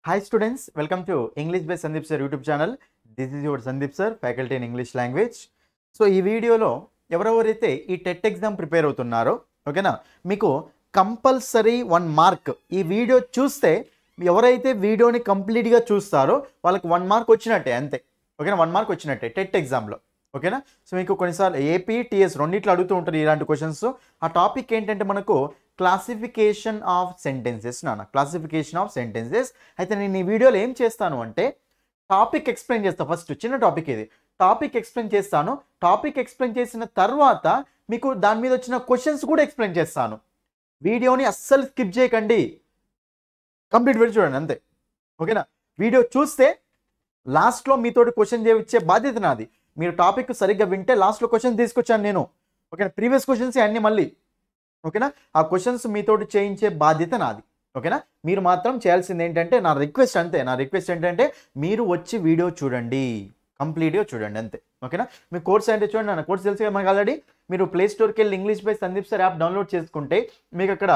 Hi students, welcome to English by Sandeep Sir YouTube channel. This is your Sandeep Sir, faculty in English language. So ఈ వీడియోలో ఎవరెవరైతే ఈ TET exam prepare అవుతున్నారో ఓకేనా మీకు compulsory 1 mark ఈ video చూస్తే ఎవరైతే వీడియోని కంప్లీట్గా చూస్తారో వాళ్ళకి 1 మార్క్ వచ్చినట్టే అంతే ఓకేనా 1 మార్క్ వచ్చినట్టే టెట్ ఎగ్జామ్లో ఓకేనా. సో మీకు కొన్నిసార్లు ఏపీ టీఎస్ రెండిట్లో అడుగుతూ ఉంటారు ఇలాంటి క్వశ్చన్స్. ఆ టాపిక్ ఏంటంటే మనకు classification of sentences classification of sentences. అయితే నేను ఈ వీడియోలో ఏం చేస్తాను అంటే టాపిక్ ఎక్స్ప్లెయిన్ చేస్తాను. ఫస్ట్ చిన్న టాపిక్ ఇది, టాపిక్ ఎక్స్ప్లెయిన్ చేస్తాను. టాపిక్ ఎక్స్ప్లెయిన్ చేసిన తర్వాత మీకు దాని మీద వచ్చిన క్వశ్చన్స్ కూడా ఎక్స్ప్లెయిన్ చేస్తాను. వీడియోని అస్సలు స్కిప్ చేయకండి, కంప్లీట్ వీడియో చూడండి అంతే ఓకేనా. వీడియో చూస్తే లాస్ట్లో మీతోటి క్వశ్చన్ చేయించే బాధ్యత నాది. మీరు టాపిక్ సరిగ్గా వింటే లాస్ట్లో క్వశ్చన్ తీసుకొచ్చాను నేను ఓకేనా. ప్రీవియస్ క్వశ్చన్స్ అన్నీ మళ్ళీ ఓకేనా. ఆ క్వశ్చన్స్ మీతోటి చేయించే బాధ్యత నాది ఓకేనా. మీరు మాత్రం చేయాల్సింది ఏంటంటే నా రిక్వెస్ట్ అంతే, నా రిక్వెస్ట్ ఏంటంటే మీరు వచ్చి వీడియో చూడండి, కంప్లీట్గా చూడండి అంతే ఓకేనా. మీ కోర్స్ అంటే చూడండి, నా కోర్స్ తెలుసు కదా మనకు ఆల్రెడీ. మీరు ప్లే స్టోర్కి వెళ్ళి English by Sandeep sir app download చేసుకుంటే మీకు అక్కడ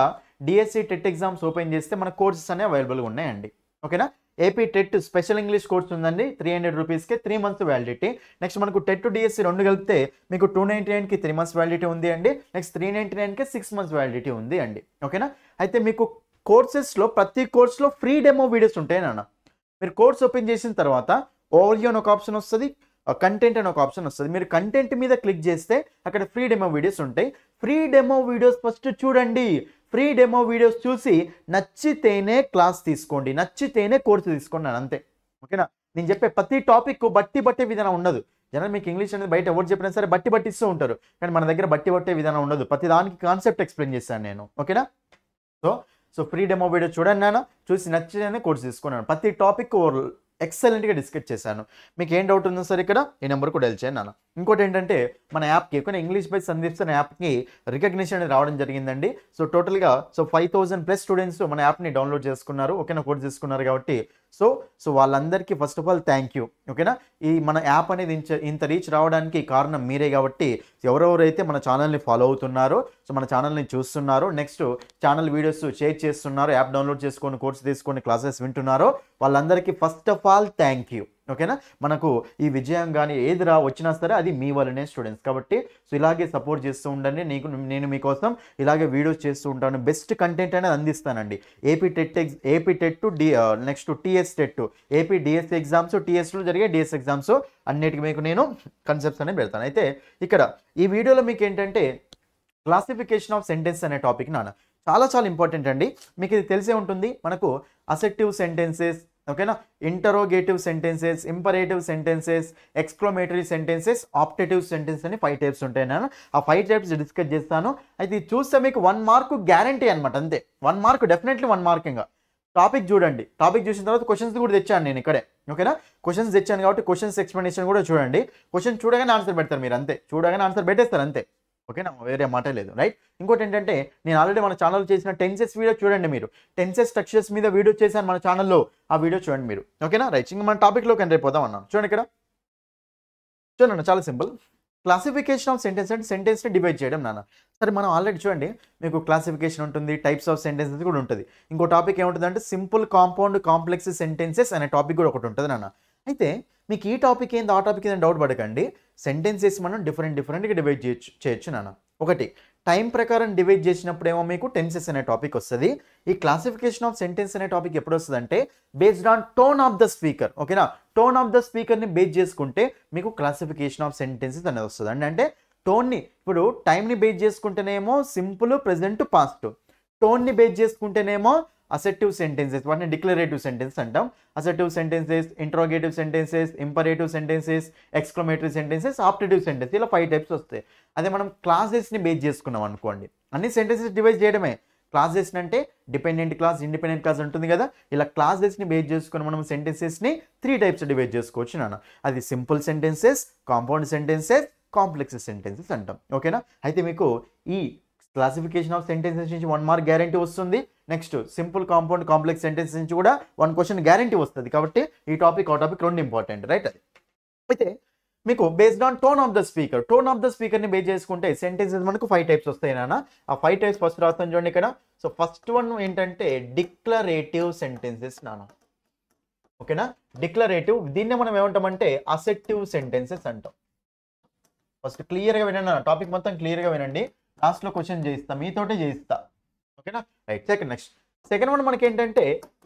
డిఎస్సి టెట్ ఎగ్జామ్స్ ఓపెన్ చేస్తే మన కోర్సెస్ అనేవి అవైలబుల్గా ఉన్నాయండి ఓకేనా. AP TET special English course ఉందండి 300 రూపీస్కి 3 months వ్యాలిడిటీ. నెక్స్ట్ మనకు టెట్ డిఎస్సి రెండు కలిపితే మీకు 299కి 3 months వ్యాలిడిటీ ఉంది అండి. నెక్స్ట్ 399కి 6 months వ్యాలిడిటీ ఉంది అండి ఓకేనా. అయితే మీకు కోర్సెస్లో ప్రతి కోర్సులో ఫ్రీ డెమో వీడియోస్ ఉంటాయి నాన్న. మీరు కోర్స్ ఓపెన్ చేసిన తర్వాత ఓవర్వ్యూ అని ఒక ఆప్షన్ వస్తుంది, కంటెంట్ అని ఒక ఆప్షన్ వస్తుంది. మీరు కంటెంట్ మీద క్లిక్ చేస్తే అక్కడ ఫ్రీ డెమో వీడియోస్ ఉంటాయి. ఫ్రీ డెమో వీడియోస్ ఫస్ట్ చూడండి. ఫ్రీ డెమో వీడియోస్ చూసి నచ్చితేనే క్లాస్ తీసుకోండి, నచ్చితేనే కోర్సు తీసుకోండి అంతే ఓకేనా. నేను చెప్పే ప్రతి టాపిక్ బట్టి విధానం ఉండదు. జనరల్ మీకు ఇంగ్లీష్ అనేది బయట ఎవరు చెప్పినా సరే బట్టి ఇస్తూ ఉంటారు, కానీ మన దగ్గర బట్టే విధానం ఉండదు. ప్రతి దానికి కాన్సెప్ట్ ఎక్స్ప్లెయిన్ చేశాను నేను ఓకేనా. సో ఫ్రీ డెమో వీడియో చూడండి నాన్న, చూసి నచ్చితేనే కోర్సు తీసుకున్నాను. ప్రతి టాపిక్ ఎక్సలెంట్గా డిస్కస్ చేశాను. మీకు ఏం డౌట్ ఉందో సరే ఇక్కడ ఈ నెంబర్ కూడా డైల్ చేయండి నాన్న. ఇంకోటి ఏంటంటే మన యాప్కి కొన్ని ఇంగ్లీష్ బై సందీప్ సార్ యాప్కి రికగ్నిషన్ అనేది రావడం జరిగిందండి. సో టోటల్గా 5000+ స్టూడెంట్స్ మన యాప్ని డౌన్లోడ్ చేసుకున్నారు ఓకేనా, కోర్స్ తీసుకున్నారు కాబట్టి సో వాళ్ళందరికీ first of all thank you ఓకేనా. ఈ మన యాప్ అనేది ఇంత రీచ్ రావడానికి కారణం మీరే కాబట్టి ఎవరెవరైతే మన ఛానల్ని ఫాలో అవుతున్నారో, సో మన ఛానల్ని చూస్తున్నారో, నెక్స్ట్ ఛానల్ వీడియోస్ షేర్ చేస్తున్నారో, యాప్ డౌన్లోడ్ చేసుకొని కోర్స్ తీసుకొని క్లాసెస్ వింటున్నారో వాళ్ళందరికీ first of all thank you ఓకేనా. మనకు ఈ విజయం కానీ ఏది వచ్చినా సరే అది మీ వల్లనే స్టూడెంట్స్ కాబట్టి సో ఇలాగే సపోర్ట్ చేస్తూ ఉండండి. నేను మీకోసం ఇలాగే వీడియోస్ చేస్తూ ఉంటాను, బెస్ట్ కంటెంట్ అనేది అందిస్తానండి. AP TET next TS TET, AP DSC exams, టీఎస్లో జరిగే డిఎస్ ఎగ్జామ్స్ అన్నిటికీ మీకు నేను కన్సెప్ట్స్ అనేవి పెడతాను. అయితే ఇక్కడ ఈ వీడియోలో మీకు ఏంటంటే క్లాసిఫికేషన్ ఆఫ్ సెంటెన్స్ అనే టాపిక్ చాలా ఇంపార్టెంట్ అండి. మీకు ఇది తెలిసే ఉంటుంది. మనకు అసెప్టివ్ సెంటెన్సెస్ ఓకేనా, interrogative sentences, imperative sentences, exclamatory sentences, optative sentence అని 5 types ఉంటాయి. నేను ఆ 5 types డిస్కస్ చేస్తాను. అయితే ఇది చూస్తే మీకు 1 mark గ్యారంటీ అనమాట అంతే. 1 mark డెఫినెట్లీ 1 mark. ఇంకా టాపిక్ చూడండి, టాపిక్ చూసిన తర్వాత క్వశ్చన్స్ కూడా తెచ్చాను నేను ఇక్కడే ఓకేనా. క్వశ్చన్స్ తెచ్చాను కాబట్టి క్వశ్చన్స్ ఎక్స్ప్లెనేషన్ కూడా చూడండి. క్వశ్చన్ చూడగానే ఆన్సర్ పెడతారు మీరు అంతే, చూడగానే ఆన్సర్ పెట్టేస్తారు అంతే ఓకేనా, వేరే మాట లేదు రైట్. ఇంకోటి ఏంటంటే నేను ఆల్రెడీ మన ఛానల్ చేసిన టెన్సెస్ వీడియో చూడండి. మీరు టెన్సెస్ స్ట్రక్చర్స్ మీద వీడియో చేశాను మన ఛానల్లో, ఆ వీడియో చూడండి మీరు ఓకేనా రైట్. ఇంకా మన టాపిక్లోకి ఎంటర్ అయిపోదాం అన్నాను. చూడండి ఇక్కడ చూడండి, చాలా సింపుల్. క్లాసిఫికేషన్ ఆఫ్ సెంటెన్స్ అంటే సెంటెన్స్ని డివైడ్ చేయడం నాన్న. సరే మనం ఆల్రెడీ చూడండి మీకు క్లాసిఫికేషన్ ఉంటుంది, టైప్స్ ఆఫ్ సెంటెన్సెస్ కూడా ఉంటుంది. ఇంకో టాపిక్ ఏముంటుంది అంటే సింపుల్, కాంపౌండ్, కాంప్లెక్స్ సెంటెన్సెస్ అనే టాపిక్ కూడా ఒకటి ఉంటుంది నాన్న. అయితే మీకు ఈ టాపిక్ ఏంది ఆ టాపిక్ ఏందని డౌట్ పడకండి. సెంటెన్సెస్ మనం డిఫరెంట్గా డివైడ్ చేయొచ్చు నాన్న. ఒకటి టైం ప్రకారం డివైడ్ చేసినప్పుడు ఏమో మీకు టెన్సెస్ అనే టాపిక్ వస్తుంది. ఈ క్లాసిఫికేషన్ ఆఫ్ సెంటెన్స్ అనే టాపిక్ ఎప్పుడు వస్తుంది అంటే based on tone of the speaker ఓకేనా. టోన్ ఆఫ్ ద స్పీకర్ని బేస్ చేసుకుంటే మీకు క్లాసిఫికేషన్ ఆఫ్ సెంటెన్సెస్ అనేది వస్తుంది అండి. అంటే టోన్ని ఇప్పుడు టైంని బేస్ చేసుకుంటేనేమో సింపుల్, ప్రెజెంట్, పాస్ట్. టోన్ని బేస్ చేసుకుంటేనేమో అసెప్టివ్ సెంటెన్సెస్, వాటిని డిక్లరేటివ్ సెంటెన్స్ అంటాం. Assertive sentences, interrogative sentences, imperative sentences, exclamatory sentences, optative sentence, ఇలా 5 types వస్తాయి. అదే మనం క్లాసెస్ని బేస్ చేసుకున్నాం అనుకోండి, అన్ని సెంటెన్సెస్ డివైడ్ చేయడమే. క్లాసెస్ అంటే డిపెండెంట్ క్లాస్, ఇండిపెండెంట్ క్లాస్ ఉంటుంది కదా, ఇలా క్లాసెస్ని బేస్ చేసుకుని మనం సెంటెన్సెస్ని 3 types డివైడ్ చేసుకోవచ్చు నాన్న. అది simple sentences, compound sentences, complex sentences అంటాం ఓకేనా. అయితే మీకు ఈ క్లాసిఫికేషన్ ఆఫ్ సెంటెన్సెస్ నుంచి 1 mark గ్యారంటీ వస్తుంది. Next simple, compound, complex sentence నుంచి కూడా 1 question గ్యారంటీ వస్తుంది. కాబట్టి ఈ టాపిక్ ఆ టాపిక్ రెండు ఇంపార్టెంట్ రైట్. అది అయితే మీకు based on tone of the స్పీకర్ని బేస్ చేసుకుంటే సెంటెన్సెస్ మనకు 5 types వస్తాయి నాన్న. ఆ 5 types ఫస్ట్ రాస్తాను చూడండి ఇక్కడ. సో ఫస్ట్ వన్ ఏంటంటే డిక్లరేటివ్ సెంటెన్సెస్ నాన్న. ఓకేనా. డిక్లరేటివ్ దీన్నే మనం ఏమంటామంటే అసెర్టివ్ సెంటెన్సెస్ అంటాం. ఫస్ట్ క్లియర్గా వినండి, టాపిక్ మొత్తం క్లియర్గా వినండి, లాస్ట్లో క్వశ్చన్ చేయిస్తా, మీతోటే చేయిస్తా. ఓకేనా రైట్. సెకండ్ వన్ మనకి ఏంటంటే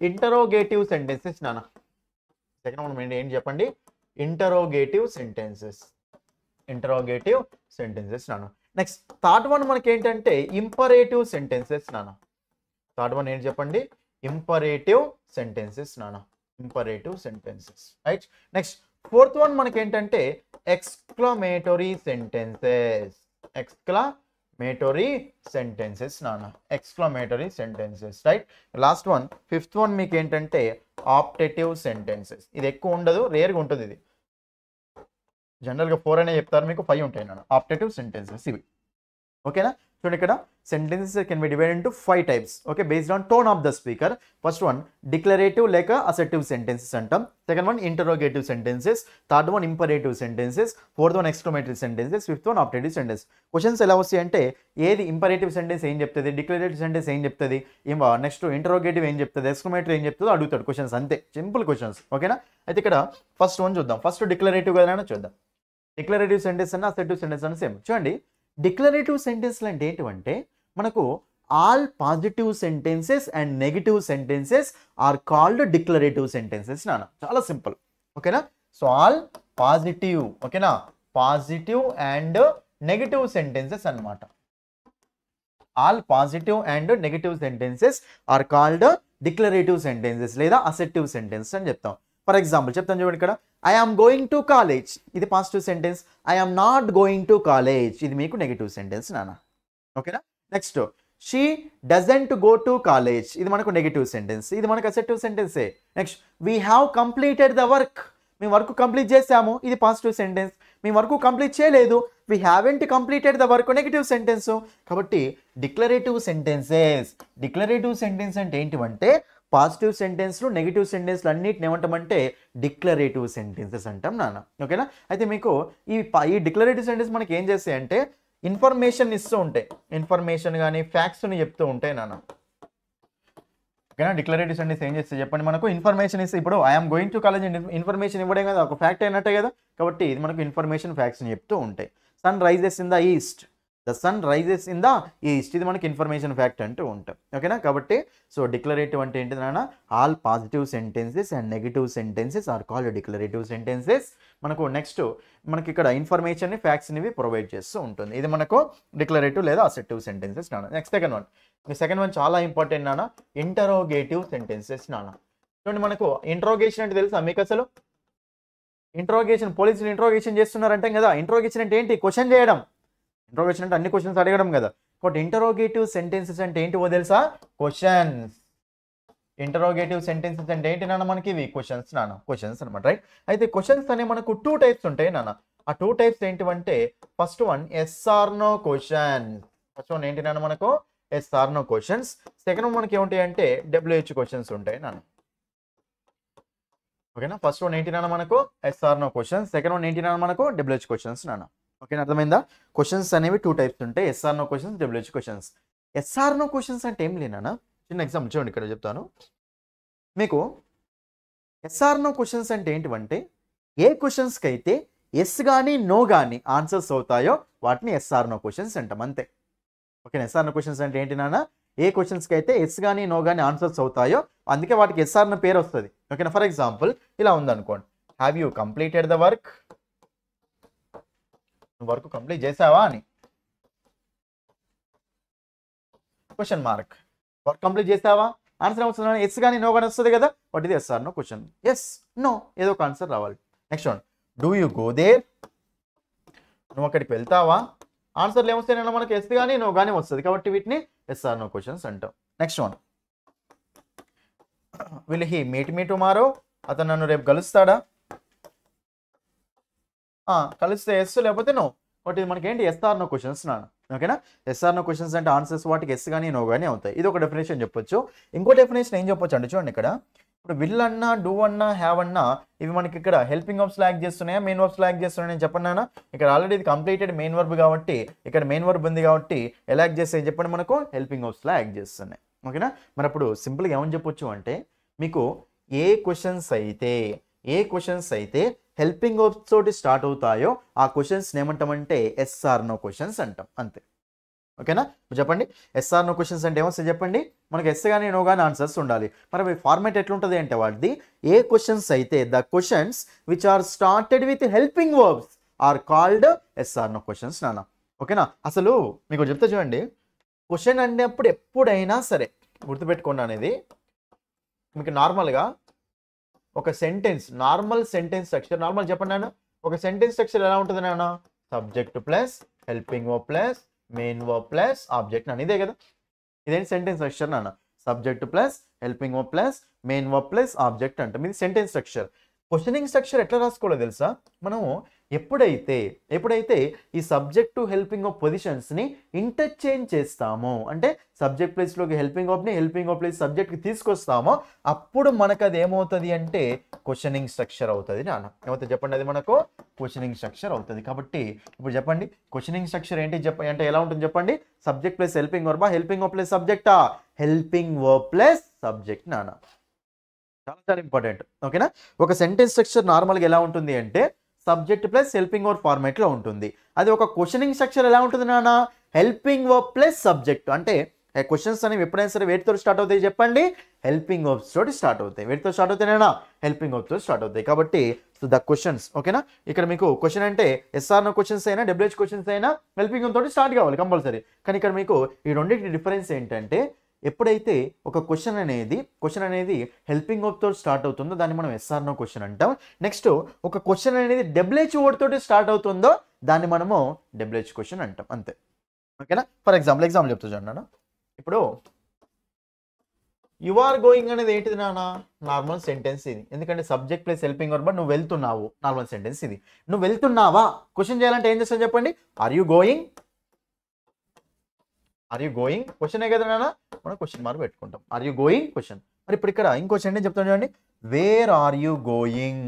ఇంటరోగేటివ్ సెంటెన్సెస్ నాన్న. సెకండ్ వన్ ఏంటి చెప్పండి, ఇంటరోగేటివ్ సెంటెన్సెస్ నాన్న. నెక్స్ట్ థర్డ్ వన్ మనకి ఏంటంటే ఇంపరేటివ్ సెంటెన్సెస్ నాన్న. థర్డ్ వన్ ఏంటి చెప్పండి, ఇంపరేటివ్ సెంటెన్సెస్ నాన్న, imperative sentences right. Next fourth one మనకి ఏంటంటే ఎక్స్క్లమేటరీ సెంటెన్సెస్ నాన్న, exclamatory sentences right. Last one fifth one మీకు ఏంటంటే ఆప్టేటివ్ సెంటెన్సెస్. ఇది ఎక్కువ ఉండదు, రేర్గా ఉంటుంది, ఇది జనరల్గా 4 అనే చెప్తారు, మీకు 5 ఉంటాయి నాన్న ఆప్టేటివ్ సెంటెన్సెస్ ఇవి. ఓకేనా. చూడండి ఇక్కడ sentences can be divide into 5 types. Okay, based on tone of the speaker. First one declarative లేక అసెర్టివ్ సెంటెన్సెస్ అంటాం. Second one interrogative sentences. Third one imperative sentences. Fourth one exclamatory sentences. Fifth one optative sentence. Questions ఎలా వస్తాయి అంటే ఏది imperative sentence ఏం చెప్తుంది, declarative sentence ఏం చెప్తుంది, నెక్స్ట్ ఇంటరోగేటివ్ ఏం చెప్తుంది, ఎక్స్క్లమేటరీ ఏం చెప్తుందో అడుగుతాడు క్వశ్చన్స్, అంతే సింపుల్ క్వశ్చన్స్. ఓకేనా. అయితే ఇక్కడ ఫస్ట్ వన్ చూద్దాం. ఫస్ట్ డిక్లరేటివ్ కదా చూద్దాం. డిక్లరేటివ్ సెంటెన్స్ అన్న అసెర్టివ్ సెంటెన్స్ అన్న సేమ్. చూడండి డిక్లరేటివ్ సెంటెన్స్లు అంటే ఏంటివంటే మనకు all positive sentences and negative sentences are called declarative sentences నాన్న. చాలా సింపుల్. ఓకేనా. సో ఆల్ పాజిటివ్, ఓకేనా, పాజిటివ్ అండ్ నెగిటివ్ సెంటెన్సెస్ అన్నమాట. All positive and negative sentences are called declarative sentences లేదా అసెర్టివ్ సెంటెన్స్ అని చెప్తాం. ఫర్ ఎగ్జాంపుల్ చెప్తాను చూడండి, ఇక్కడ I am going to college ఇది positive sentence, I am not going to college ఇది మీకు నెగిటివ్ సెంటెన్స్ నాన్న. ఓకేనా. Next she doesn't go to college ఇది మనకు నెగిటివ్ సెంటెన్స్, ఇది మనకు అసెర్టివ్ సెంటెన్సే. Next we have completed the work మేము వర్క్ కంప్లీట్ చేసాము ఇది పాజిటివ్ సెంటెన్స్. మేము వర్క్ కంప్లీట్ చేయలేదు, we haven't completed the work negative sentence. కాబట్టి డిక్లరేటివ్ సెంటెన్స్ అంటే ఏంటివంటే పాజిటివ్ సెంటెన్స్లు నెగిటివ్ సెంటెన్స్లు అన్నిటిని ఏమంటామంటే డిక్లరేటివ్ సెంటెన్సెస్ అంటాం నాన్న. ఓకేనా. అయితే మీకు ఈ డిక్లరేటివ్ సెంటెన్స్ మనకి ఏం చేస్తాయంటే ఇన్ఫర్మేషన్ ఇస్తూ ఉంటాయి, ఇన్ఫర్మేషన్ కానీ ఫ్యాక్ట్స్ని చెప్తూ ఉంటాయి నాన్న. ఓకేనా. డిక్లరేటివ్ సెంటెన్స్ ఏం చేస్తే చెప్పండి, మనకు ఇన్ఫర్మేషన్ ఇస్తే ఇప్పుడు I'm going to college information ఇవ్వడం కదా, ఒక ఫ్యాక్ట్ అయినట్టే కదా. కాబట్టి ఇది మనకు ఇన్ఫర్మేషన్ ఫ్యాక్ట్స్ని చెప్తూ ఉంటాయి. Sun rises in the east ఇది మనకి ఇన్ఫర్మేషన్ ఫ్యాక్ట్ అంటూ ఉంటాం. ఓకేనా. కాబట్టి సో డిక్లరేటివ్ అంటే ఏంటి నాన్న, all positive sentences and negative sentences are called declarative sentences. మనకు నెక్స్ట్ మనకి ఇక్కడ ఇన్ఫర్మేషన్ ఫ్యాక్ట్స్ని ప్రొవైడ్ చేస్తూ ఉంటుంది, ఇది మనకు డిక్లరేటివ్ లేదా అసెర్టివ్ సెంటెన్సెస్ నాన్న. నెక్స్ట్ సెకండ్ వన్ చాలా ఇంపార్టెంట్ నాన్న, ఇంటరోగేటివ్ సెంటెన్సెస్ నాన్న. చూడండి మనకు ఇంట్రోగేషన్ అంటే తెలుసా మీకు, అసలు ఇంట్రోగేషన్ పోలీసులు ఇంట్రోగేషన్ చేస్తున్నారంటే కదా, ఇంట్రోగేషన్ అంటే ఏంటి, క్వశ్చన్ చేయడం. ఇంట్రోగేషన్ అంటే అన్ని క్వశ్చన్స్ అడగడం కదా. కాబట్టి ఇంటరోగేటివ్ సెంటెన్సెస్ అంటే ఏంటివో తెలుసా, క్వశ్చన్స్. ఇంటరోగేటివ్ సెంటెన్సెస్ అంటే ఏంటి నాన్న, మనకి ఇవి క్వశ్చన్స్ నాన్న, క్వశ్చన్స్ అనమాట రైట్. అయితే క్వశ్చన్స్ అనే మనకు 2 టైప్స్ ఉంటాయి నాన్న. ఆ 2 టైప్స్ ఏంటివంటే first one yes or no question. First one ఏంటి నాన్న మనకు yes or no questions. Second one మనకి ఏముంటాయి అంటే డబ్ల్యూహెచ్ క్వశ్చన్స్ ఉంటాయి నాన్న. ఓకేనా. ఫస్ట్ వన్ ఏంటి నాన్న మనకు yes or no questions, second one ఏంటి నాన్న మనకు డబ్ల్యూహెచ్ క్వశ్చన్స్ నాన్న. ఓకేనా, అర్థమైందా. క్వశ్చన్స్ అనేవి 2 టైప్స్ ఉంటాయి, yes or no questions, WH questions. Yes or no questions అంటే ఏం లేనా, చిన్న ఎగ్జాంపుల్ చూడండి ఇక్కడ చెప్తాను మీకు. ఎస్ఆర్ నో క్వశ్చన్స్ అంటే ఏంటివంటే ఏ క్వశ్చన్స్కి అయితే ఎస్ కానీ నో కానీ ఆన్సర్స్ అవుతాయో వాటిని ఎస్ఆర్ నో క్వశ్చన్స్ అంటాం, అంతే. ఓకేనా. ఎస్ఆర్ నో క్వశ్చన్స్ అంటే ఏంటి నాన్న, ఏ క్వశ్చన్స్కి అయితే ఎస్ కానీ నో కానీ ఆన్సర్స్ అవుతాయో అందుకే వాటికి ఎస్ఆర్ నో పేరు వస్తుంది. ఓకేనా. ఫర్ ఎగ్జాంపుల్ ఇలా ఉందనుకోండి, have you completed the work, work complete చేసావా అని క్వశ్చన్ మార్క్. వర్క్ కంప్లీట్ చేసావా ఆన్సర్ వస్తుంది, ఎస్ కానీ నో కానీ వస్తుంది కదా, వాట్ ఇది yes or no question. Yes no ఏదో ఒక ఆన్సర్ రావాలి. Next one do you go there, నువ్వు అక్కడికి వెళ్తావా, ఆన్సర్లు ఏమొస్తాయి మనకి ఎస్ కానీ నో కానీ వస్తుంది, కాబట్టి వీటిని ఎస్ఆర్ నో క్వశ్చన్స్ అంటాం. Next one will he meet me tomorrow, అతను నన్ను రేపు కలుస్తాడా, కలిస్తే ఎస్ లేకపోతే నో, బట్ ఇది మనకి ఏంటి ఎస్ఆర్ నో క్వశ్చన్స్ నాన్న. ఓకేనా. ఎస్ఆర్ నో క్వశ్చన్స్ అంటే ఆన్సర్స్ వాటికి ఎస్ కానీ నో కానీ అవుతాయి, ఇది ఒక డెఫినేషన్ చెప్పొచ్చు. ఇంకో డెఫినేషన్ ఏం చెప్పొచ్చు అంటే చూడండి ఇక్కడ, ఇప్పుడు విల్ అన్నా డూ అన్నా హ్యావ్ అన్నా ఇవి మనకి ఇక్కడ హెల్పింగ్ వర్బ్స్ లాగ్ చేస్తున్నాయా మెయిన్ వర్బ్స్ లాగ్ చేస్తున్నాయా నేను చెప్పన్నా. ఇక్కడ ఆల్రెడీ ఇది కంప్లీటెడ్ మెయిన్ వర్బ్ కాబట్టి ఇక్కడ మెయిన్ వర్బ్ ఉంది కాబట్టి ఎలా యాక్ట్ చేస్తాయి చెప్పండి, మనకు హెల్పింగ్ వర్బ్స్ లా యాక్ట్ చేస్తున్నాయి. ఓకేనా. మరి అప్పుడు సింపుల్గా ఏమని చెప్పొచ్చు అంటే మీకు ఏ క్వశ్చన్స్ అయితే హెల్పింగ్ వర్బ్స్ తోటి స్టార్ట్ అవుతాయో ఆ క్వశ్చన్స్ ఏమంటామంటే ఎస్ఆర్ నో క్వశ్చన్స్ అంటాం అంతే. ఓకేనా? చెప్పండి, ఎస్ఆర్ నో క్వశ్చన్స్ అంటే ఏమొస్తుంది చెప్పండి. మనకి ఎస్ కానీ నో కానీ ఆన్సర్స్ ఉండాలి. మరి ఫార్మేట్ ఎట్లుంటుంది అంటే వాటిది, ఏ క్వశ్చన్స్ అయితే the questions which are started with helping verbs are called yes or no questions నాన్న. ఓకేనా? అసలు మీకు చెప్తా చూడండి, క్వశ్చన్ అనేప్పుడు ఎప్పుడైనా సరే గుర్తుపెట్టుకోండి అనేది, మీకు నార్మల్గా ఒక sentence, normal sentence structure, normal చెప్పండి నాన్న, ఒక సెంటెన్స్ స్ట్రక్చర్ ఎలా ఉంటుంది నాన్న, subject plus helping verb plus main verb plus object నాన్న, ఇదే కదా. ఇదేంటి సెంటెన్స్ స్ట్రక్చర్ నాన్న, subject plus helping verb plus main verb plus object అంటాం. ఇది సెంటెన్స్ స్ట్రక్చర్. క్వశ్చనింగ్ స్ట్రక్చర్ ఎట్లా రాసుకోవాలో తెలుసా, మనము ఎప్పుడైతే ఈ సబ్జెక్ట్ టు హెల్పింగ్ ఆఫ్ పొజిషన్స్ని ఇంటర్చేంజ్ చేస్తామో, అంటే సబ్జెక్ట్ ప్లేస్లోకి హెల్పింగ్ ఆఫ్ని హెల్పింగ్ ఆఫ్ ప్లేస్ సబ్జెక్ట్కి తీసుకొస్తామో అప్పుడు మనకు అది ఏమవుతుంది అంటే క్వశ్చనింగ్ స్ట్రక్చర్ అవుతుంది నాన్న. ఏమవుతుంది చెప్పండి, అది మనకు క్వశ్చనింగ్ స్ట్రక్చర్ అవుతుంది. కాబట్టి ఇప్పుడు చెప్పండి, క్వశ్చనింగ్ స్ట్రక్చర్ ఏంటి అంటే ఎలా ఉంటుంది చెప్పండి, సబ్జెక్ట్ ప్లస్ హెల్పింగ్ వర్బా, హెల్పింగ్ ఆఫ్ ప్లస్ సబ్జెక్టా, హెల్పింగ్ వర్బ్ ప్లస్ సబ్జెక్ట్ నాన్న. చాలా చాలా ఇంపార్టెంట్. ఓకేనా? ఒక సెంటెన్స్ స్ట్రక్చర్ నార్మల్గా ఎలా ఉంటుంది అంటే సబ్జెక్ట్ ప్లస్ హెల్పింగ్ వర్బ్ ఫార్మేట్లో ఉంటుంది. అది ఒక క్వశ్చనింగ్ స్ట్రక్చర్ ఎలా ఉంటుంది నాన్న, హెల్పింగ్ వర్బ్ ప్లస్ సబ్జెక్ట్. అంటే క్వశ్చన్స్ అనేవి ఎప్పుడైనా సరే వేటితో స్టార్ట్ అవుతాయి చెప్పండి, హెల్పింగ్ వర్బ్స్ తోటి స్టార్ట్ అవుతాయి. వేటితో స్టార్ట్ అవుతాయినా, హెల్పింగ్ వర్బ్స్ తోటి స్టార్ట్ అవుతాయి. కాబట్టి సో ద క్వశ్చన్స్, ఓకేనా, ఇక్కడ మీకు క్వశ్చన్ అంటే ఎస్ఆర్ నో క్వశ్చన్స్ అయినా డబ్ల్యూహెచ్ క్వశ్చన్స్ అయినా హెల్పింగ్ వర్బ్ తోటి స్టార్ట్ కావాలి కంపల్సరీ. కానీ ఇక్కడ మీకు ఈ రెండింటి డిఫరెన్స్ ఏంటంటే, ఎప్పుడైతే ఒక క్వశ్చన్ అనేది హెల్పింగ్ వర్బ్ తోటి స్టార్ట్ అవుతుందో దాన్ని మనం ఎస్ఆర్ నో క్వశ్చన్ అంటాం. నెక్స్ట్ ఒక క్వశ్చన్ అనేది డబ్ల్యూహెచ్ వర్డ్ తోటి స్టార్ట్ అవుతుందో దాన్ని మనము డబ్ల్యూహెచ్ క్వశ్చన్ అంటాం అంతే. ఓకేనా? ఫర్ ఎగ్జాంపుల్ చెప్తా చూడండి. ఇప్పుడు యు ఆర్ గోయింగ్ అనేది ఏంటిది నాన్న, నార్మల్ సెంటెన్స్ ఇది. ఎందుకంటే సబ్జెక్ట్ ప్లస్ హెల్పింగ్ వర్బ్, నువ్వు వెళ్తున్నావు, నార్మల్ సెంటెన్స్ ఇది. నువ్వు వెళ్తున్నావా క్వశ్చన్ చేయాలంటే ఏం చేస్తావు చెప్పండి, ఆర్ యు గోయింగ్ క్వశ్చనే కదా నాన్న, మనం క్వశ్చన్ మార్క్ పెట్టుకుంటాం. Are you going question. మరి ఇప్పుడు ఇక్కడ ఇంకో సెంటెన్స్ చెప్తాను చూడండి, వేర్ ఆర్ యు గోయింగ్.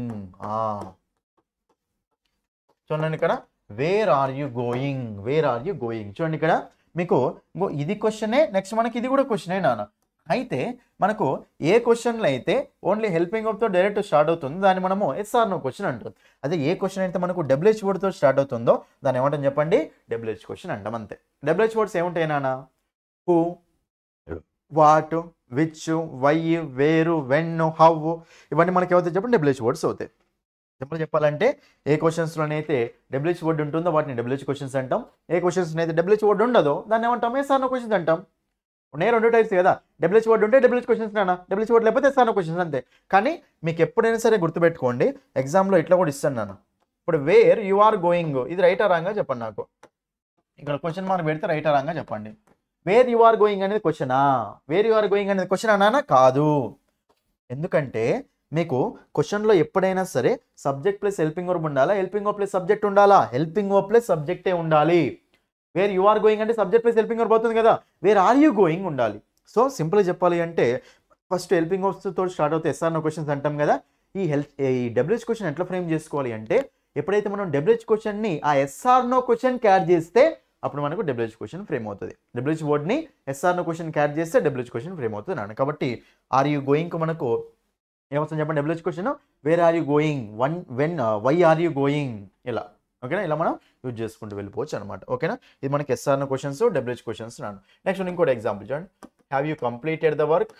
చూడండి ఇక్కడ వేర్ ఆర్ యు గోయింగ్. చూడండి ఇక్కడ మీకు ఇది క్వశ్చనే, నెక్స్ట్ మనకి ఇది కూడా క్వశ్చనే నాన్న. అయితే మనకు ఏ క్వశ్చన్లో అయితే ఓన్లీ హెల్పింగ్ వర్బ్తో డైరెక్ట్ స్టార్ట్ అవుతుందో దాన్ని మనము ఎస్ఆర్ నో క్వశ్చన్ అంటాం. అదే ఏ క్వశ్చన్ అయితే మనకు డబ్ల్యూహెచ్ వర్డ్తో స్టార్ట్ అవుతుందో దాన్ని ఏమంటాం చెప్పండి, డబ్ల్యూహెచ్ క్వశ్చన్ అంటాం అంతే. డబ్ల్యూహెచ్ వర్డ్స్ ఏముంటాయి నాన్న, హూ, వాట్, విచ్, వై, వేరు, వెన్, హౌ, ఇవన్నీ మనకి ఏమవుతాయి చెప్పండి, డబ్ల్యూహెచ్ వర్డ్స్ అవుతాయి. సింపుల్ చెప్పాలంటే ఏ క్వశ్చన్స్లోనైతే డబ్ల్యూహెచ్ వర్డ్ ఉంటుందో వాటిని డబ్ల్యూహెచ్ క్వశ్చన్స్ అంటాం. ఏ క్వశ్చన్స్ అయితే డబ్ల్యూహెచ్ వర్డ్ ఉండదో దాన్ని ఏమంటాం, ఎస్ఆర్ నో క్వశ్చన్స్ అంటాం. ఉన్నాయి రెండు టైప్స్ కదా, డబ్ల్యూహెచ్ వర్డ్ ఉంటే డబ్ల్యూహెచ్ క్వశ్చన్స్ నాన్న, డబ్ల్యూహెచ్ వర్డ్ లేకపోతే ఎస్ఆర్ నో క్వశ్చన్స్ అంతే. కానీ మీకు ఎప్పుడైనా సరే గుర్తుపెట్టుకోండి, ఎగ్జామ్లో ఇట్లా కూడా ఇస్తాను నాన్న. ఇప్పుడు వేర్ యు ఆర్ గోయింగ్ ఇది రైట్ ఆ రాంగా చెప్పండి నాకు. ఇక్కడ క్వశ్చన్ మార్క్ పెడితే రైట్ ఆ రాంగా చెప్పండి. వేర్ యు ఆర్ గోయింగ్ అనేది క్వశ్చనా, వేర్ యు ఆర్ గోయింగ్ అనేది క్వశ్చన్ అన్నానా, కాదు. ఎందుకంటే మీకు క్వశ్చన్లో ఎప్పుడైనా సరే సబ్జెక్ట్ ప్లస్ హెల్పింగ్ వర్బ్ ఉండాలా, హెల్పింగ్ వర్బ్ ప్లస్ సబ్జెక్ట్ ఉండాలా, హెల్పింగ్ వర్బ్ ప్లస్ సబ్జెక్టే ఉండాలి. వేర్ యు ఆర్ గోయింగ్ అంటే సబ్జెక్ట్ ప్లస్ హెల్పింగ్ వర్బ్ అవుతుంది కదా, వేర్ ఆర్ యూ గోయింగ్ ఉండాలి. సో సింపుల్గా చెప్పాలి అంటే ఫస్ట్ హెల్పింగ్ వర్బ్స్తో స్టార్ట్ అవుతే ఎస్ఆర్ నో క్వశ్చన్స్ అంటాం కదా. ఈ డబ్ల్యూహెచ్ క్వశ్చన్ ఎట్లా ఫ్రేమ్ చేసుకోవాలి అంటే, ఎప్పుడైతే మనం డబ్ల్యూహెచ్ క్వశ్చన్ని ఆ ఎస్ఆర్ నో క్వశ్చన్ క్యాడ్ చేస్తే అప్పుడు మనకు డబ్ల్యూహెచ్ క్వశ్చన్ ఫ్రేమ్ అవుతుంది. డబ్ల్యూహెచ్ వర్డ్ని ఎస్ఆర్ నో క్వశ్చన్ క్యాడ్ చేస్తే డబ్ల్యూహెచ్ క్వశ్చన్ ఫ్రేమ్ అవుతుంది నాన్న. కాబట్టి ఆర్ యూ గోయింగ్కి మనకు ఏమవుతుంది చెప్పండి, WH question where are you going, when, why are you going, ఇలా. ఓకేనా? ఇలా మనం యూజ్ చేసుకుంటూ వెళ్ళిపోవచ్చు అనమాట. ఓకేనా? ఇది మనకి yes or no questions, WH questions నాన్న. నెక్స్ట్ ఇంకోటి ఎగ్జాంపుల్ చూడండి, have you completed the work,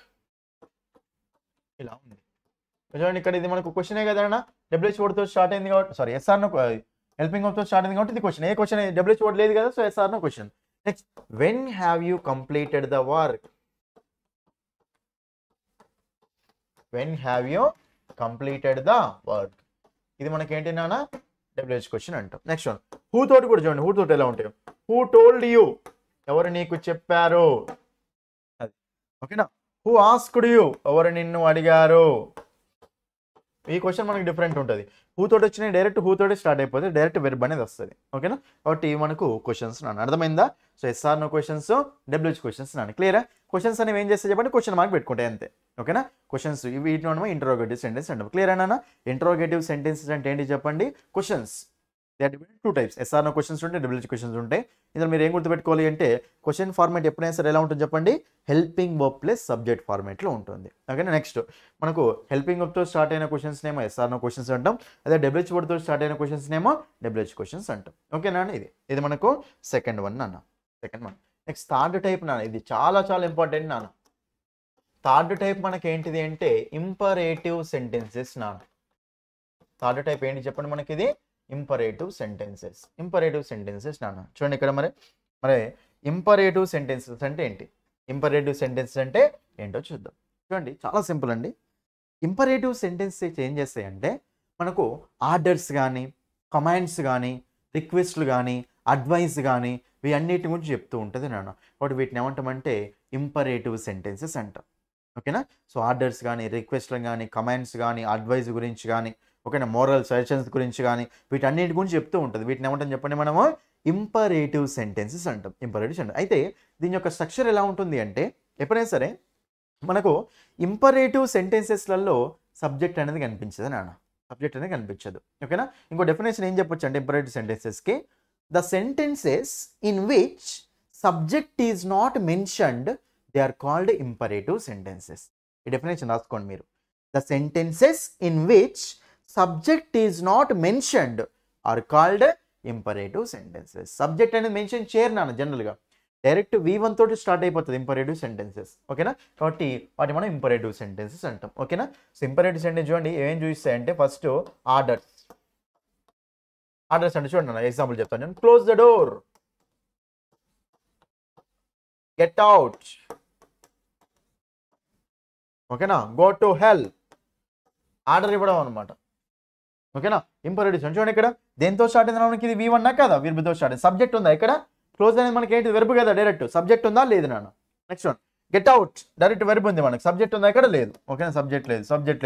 ఇలా ఉంది. చూడండి ఇక్కడ ఇది మనకు క్వశ్చనే కదా అన్న, డబ్ల్యూహెచ్ వర్డ్తో స్టార్ట్ అయింది కాబట్టి, సారీ ఎస్ఆర్ నో హెల్పింగ్ వర్బ్తో స్టార్ట్ అయింది కాబట్టి ఇది క్వశ్చన్. ఏ క్వశ్చన్ డబ్ల్యూహెచ్ వర్డ్ లేదు కదా, so yes or no question. Next when have you completed the work, when have you completed the work, ఇది మనకి ఏంటి నాన్న, డబ్ల్యూహెచ్ క్వశ్చన్ అంటాం. నెక్స్ట్ వన్ హూ తోటి కూడా చూడండి, హూ తోటి ఎలా ఉంటాయి, హూ టోల్డ్ యూ, ఎవరు నీకు చెప్పారు, అది. ఓకేనా? హూ ఆస్క్డ్ యూ, ఎవరు నిన్ను అడిగారు. ఈ క్వశ్చన్ మనకి డిఫరెంట్ ఉంటుంది. హూ తోటి వచ్చినాయి డైరెక్ట్ హూ తోటి స్టార్ట్ అయిపోతే డైరెక్ట్ వెర్బ్ అనేది వస్తుంది. ఓకేనా? కాబట్టి ఇవి మనకు క్వశ్చన్స్ నాన్న, అర్థమైందా? So yes or no questions, WH questions నాన్న. క్లియరా? క్వశ్చన్స్ అనేవి ఏం చేస్తే చెప్పండి, క్వశ్చన్ మార్క్ పెట్టుకుంటాయి అంతే. ఓకేనా? క్వశ్చన్స్ ఇవి వీటిలో ఇంటరోగేటివ్ సెంటెన్స్ అంటాం. క్లియర్ అన్నా? ఇంటరోగేటివ్ సెంటెన్సెస్ అంటే ఏంటి చెప్పండి, questions. They are divided two types. Yes or no questions ఉంటాయి, డబ్ల్యూహెచ్ క్వశ్చన్స్ ఉంటాయి. ఇందులో మీరు ఏం గుర్తుపెట్టుకోవాలి అంటే క్వశ్చన్ ఫార్మాట్ ఎప్పుడైనా సరే ఎలా ఉంటుంది చెప్పండి, హెల్పింగ్ వర్బ్ ప్లస్ సబ్జెక్ట్ ఫార్మాట్లో ఉంటుంది. ఓకేనా. నెక్స్ట్ మనకు హెల్పింగ్ వర్బ్తో స్టార్ట్ అయిన క్వశ్చన్స్ నేమో ఎస్ఆర్ నో క్వశ్చన్స్ అంటాం. అదే డబ్ల్యూహెచ్ వర్డ్తో స్టార్ట్ అయిన క్వశ్చన్స్ నేమో డబ్ల్యూహెచ్ క్వశ్చన్స్ అంటాం. ఓకేనా అండి. ఇది మనకు సెకండ్ వన్ నాన్న. Second one. Next third type నాన్న, ఇది చాలా చాలా ఇంపార్టెంట్ నాన్న. థర్డ్ టైప్ మనకి ఏంటిది అంటే ఇంపరేటివ్ సెంటెన్సెస్ నాన్న. థర్డ్ టైప్ ఏంటి చెప్పండి మనకి, ఇది ఇంపరేటివ్ సెంటెన్సెస్. ఇంపరేటివ్ సెంటెన్సెస్ నాన్న. చూడండి ఇక్కడ మరి ఇంపరేటివ్ సెంటెన్సెస్ అంటే ఏంటి, ఇంపరేటివ్ సెంటెన్సెస్ అంటే ఏంటో చూద్దాం. చూడండి చాలా సింపుల్ అండి. ఇంపరేటివ్ సెంటెన్సెస్ ఏం చేస్తాయంటే మనకు ఆర్డర్స్ కానీ, కమాండ్స్ కానీ, రిక్వెస్ట్లు కానీ, అడ్వైస్ కానీ వీటన్నిటి గురించి చెప్తూ ఉంటుంది నాన్న. కాబట్టి వీటిని ఏమంటామంటే ఇంపరేటివ్ సెంటెన్సెస్ అంటాం. ఓకేనా. సో ఆర్డర్స్ కానీ, రిక్వెస్ట్లు కానీ, కమాండ్స్ కానీ, అడ్వైస్ గురించి కానీ, ఓకేనా, మోరల్ సజెషన్స్ గురించి కానీ వీటన్నిటి గురించి చెప్తూ ఉంటుంది. వీటిని ఏమంటాం చెప్పండి మనము ఇంపరేటివ్ సెంటెన్సెస్ అంటాం. Imperative sentence. అయితే దీని యొక్క స్ట్రక్చర్ ఎలా ఉంటుంది అంటే ఎప్పుడైనా సరే మనకు ఇంపరేటివ్ సెంటెన్సెస్లలో సబ్జెక్ట్ అనేది కనిపించదు నాన్న. సబ్జెక్ట్ అనేది కనిపించదు. ఓకేనా. ఇంకో డెఫినేషన్ ఏం చెప్పొచ్చు అంటే ఇంపరేటివ్ సెంటెన్సెస్కి the sentences in which subject is not mentioned they are called imperative sentences. ఈ డెఫినేషన్ రాసుకోండి మీరు. The sentences in which subject is not mentioned are called imperative sentences. Subject అనేది మెన్షన్ చేయరు నాన్న. జనరల్గా డైరెక్ట్ V1 తోటి start అయిపోతుంది imperative sentences. ఓకేనా. కాబట్టి వాటి మనం ఇంపరేటివ్ సెంటెన్సెస్ అంటాం. ఓకేనా. సో ఇంపరేటివ్ సెంటెన్స్ చూడండి ఏం చూపిస్తాయంటే ఫస్ట్ ఆర్డర్స్. ఆర్డర్స్ అంటే చూడండి ఎగ్జాంపుల్ చెప్తాను నేను. Close the door, get out, ఓకేనా, గో టు హెల్. ఆర్డర్ ఇవ్వడం అనమాట. ఓకేనా. ఇంపరేటివ్ సెంటెన్స్ చూడండి ఇక్కడ దేంతో స్టార్ట్ అయింది మనకి, ఇది V1 కదా, వీర్బితో స్టార్ట్ అయింది. సబ్జెక్ట్ ఉందా ఇక్కడ, క్లోజ్ అనేది మనకి ఏంటి వెర్బ్ కదా, డైరెక్ట్ సబ్జెక్ట్ ఉందా లేదు నాన్న. Next one get out, direct verb ఉంది మనకి, సబ్జెక్ట్ ఉందా ఇక్కడ లేదు. ఓకేనా. సబ్జెక్ట్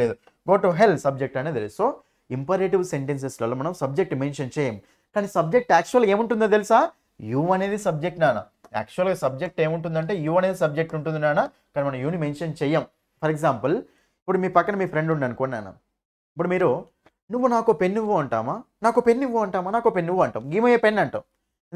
లేదు. గో టు హెల్ సబ్జెక్ట్ అనేది లేదు. సో ఇంపరేటివ్ సెంటెన్సెస్లలో మనం సబ్జెక్ట్ మెన్షన్ చేయం. కానీ సబ్జెక్ట్ యాక్చువల్గా ఏముంటుందో తెలుసా, యు అనేది సబ్జెక్ట్ నాన్న. యాక్చువల్గా సబ్జెక్ట్ ఏముంటుందంటే యు అనేది సబ్జెక్ట్ ఉంటుంది నాన్న. కానీ మనం యూని మెన్షన్ చెయ్యం. ఫర్ ఎగ్జాంపుల్ ఇప్పుడు మీ పక్కన మీ ఫ్రెండ్ ఉండి అనుకోండి నాన్న. ఇప్పుడు మీరు నువ్వు నాకు పెన్ ఇవ్వు అంటామా, నాకు పెన్ ఇవ్వు అంటామా, నాకు పెన్ ఇవ్వు అంటాం, గీమయ్యే పెన్ అంటాం.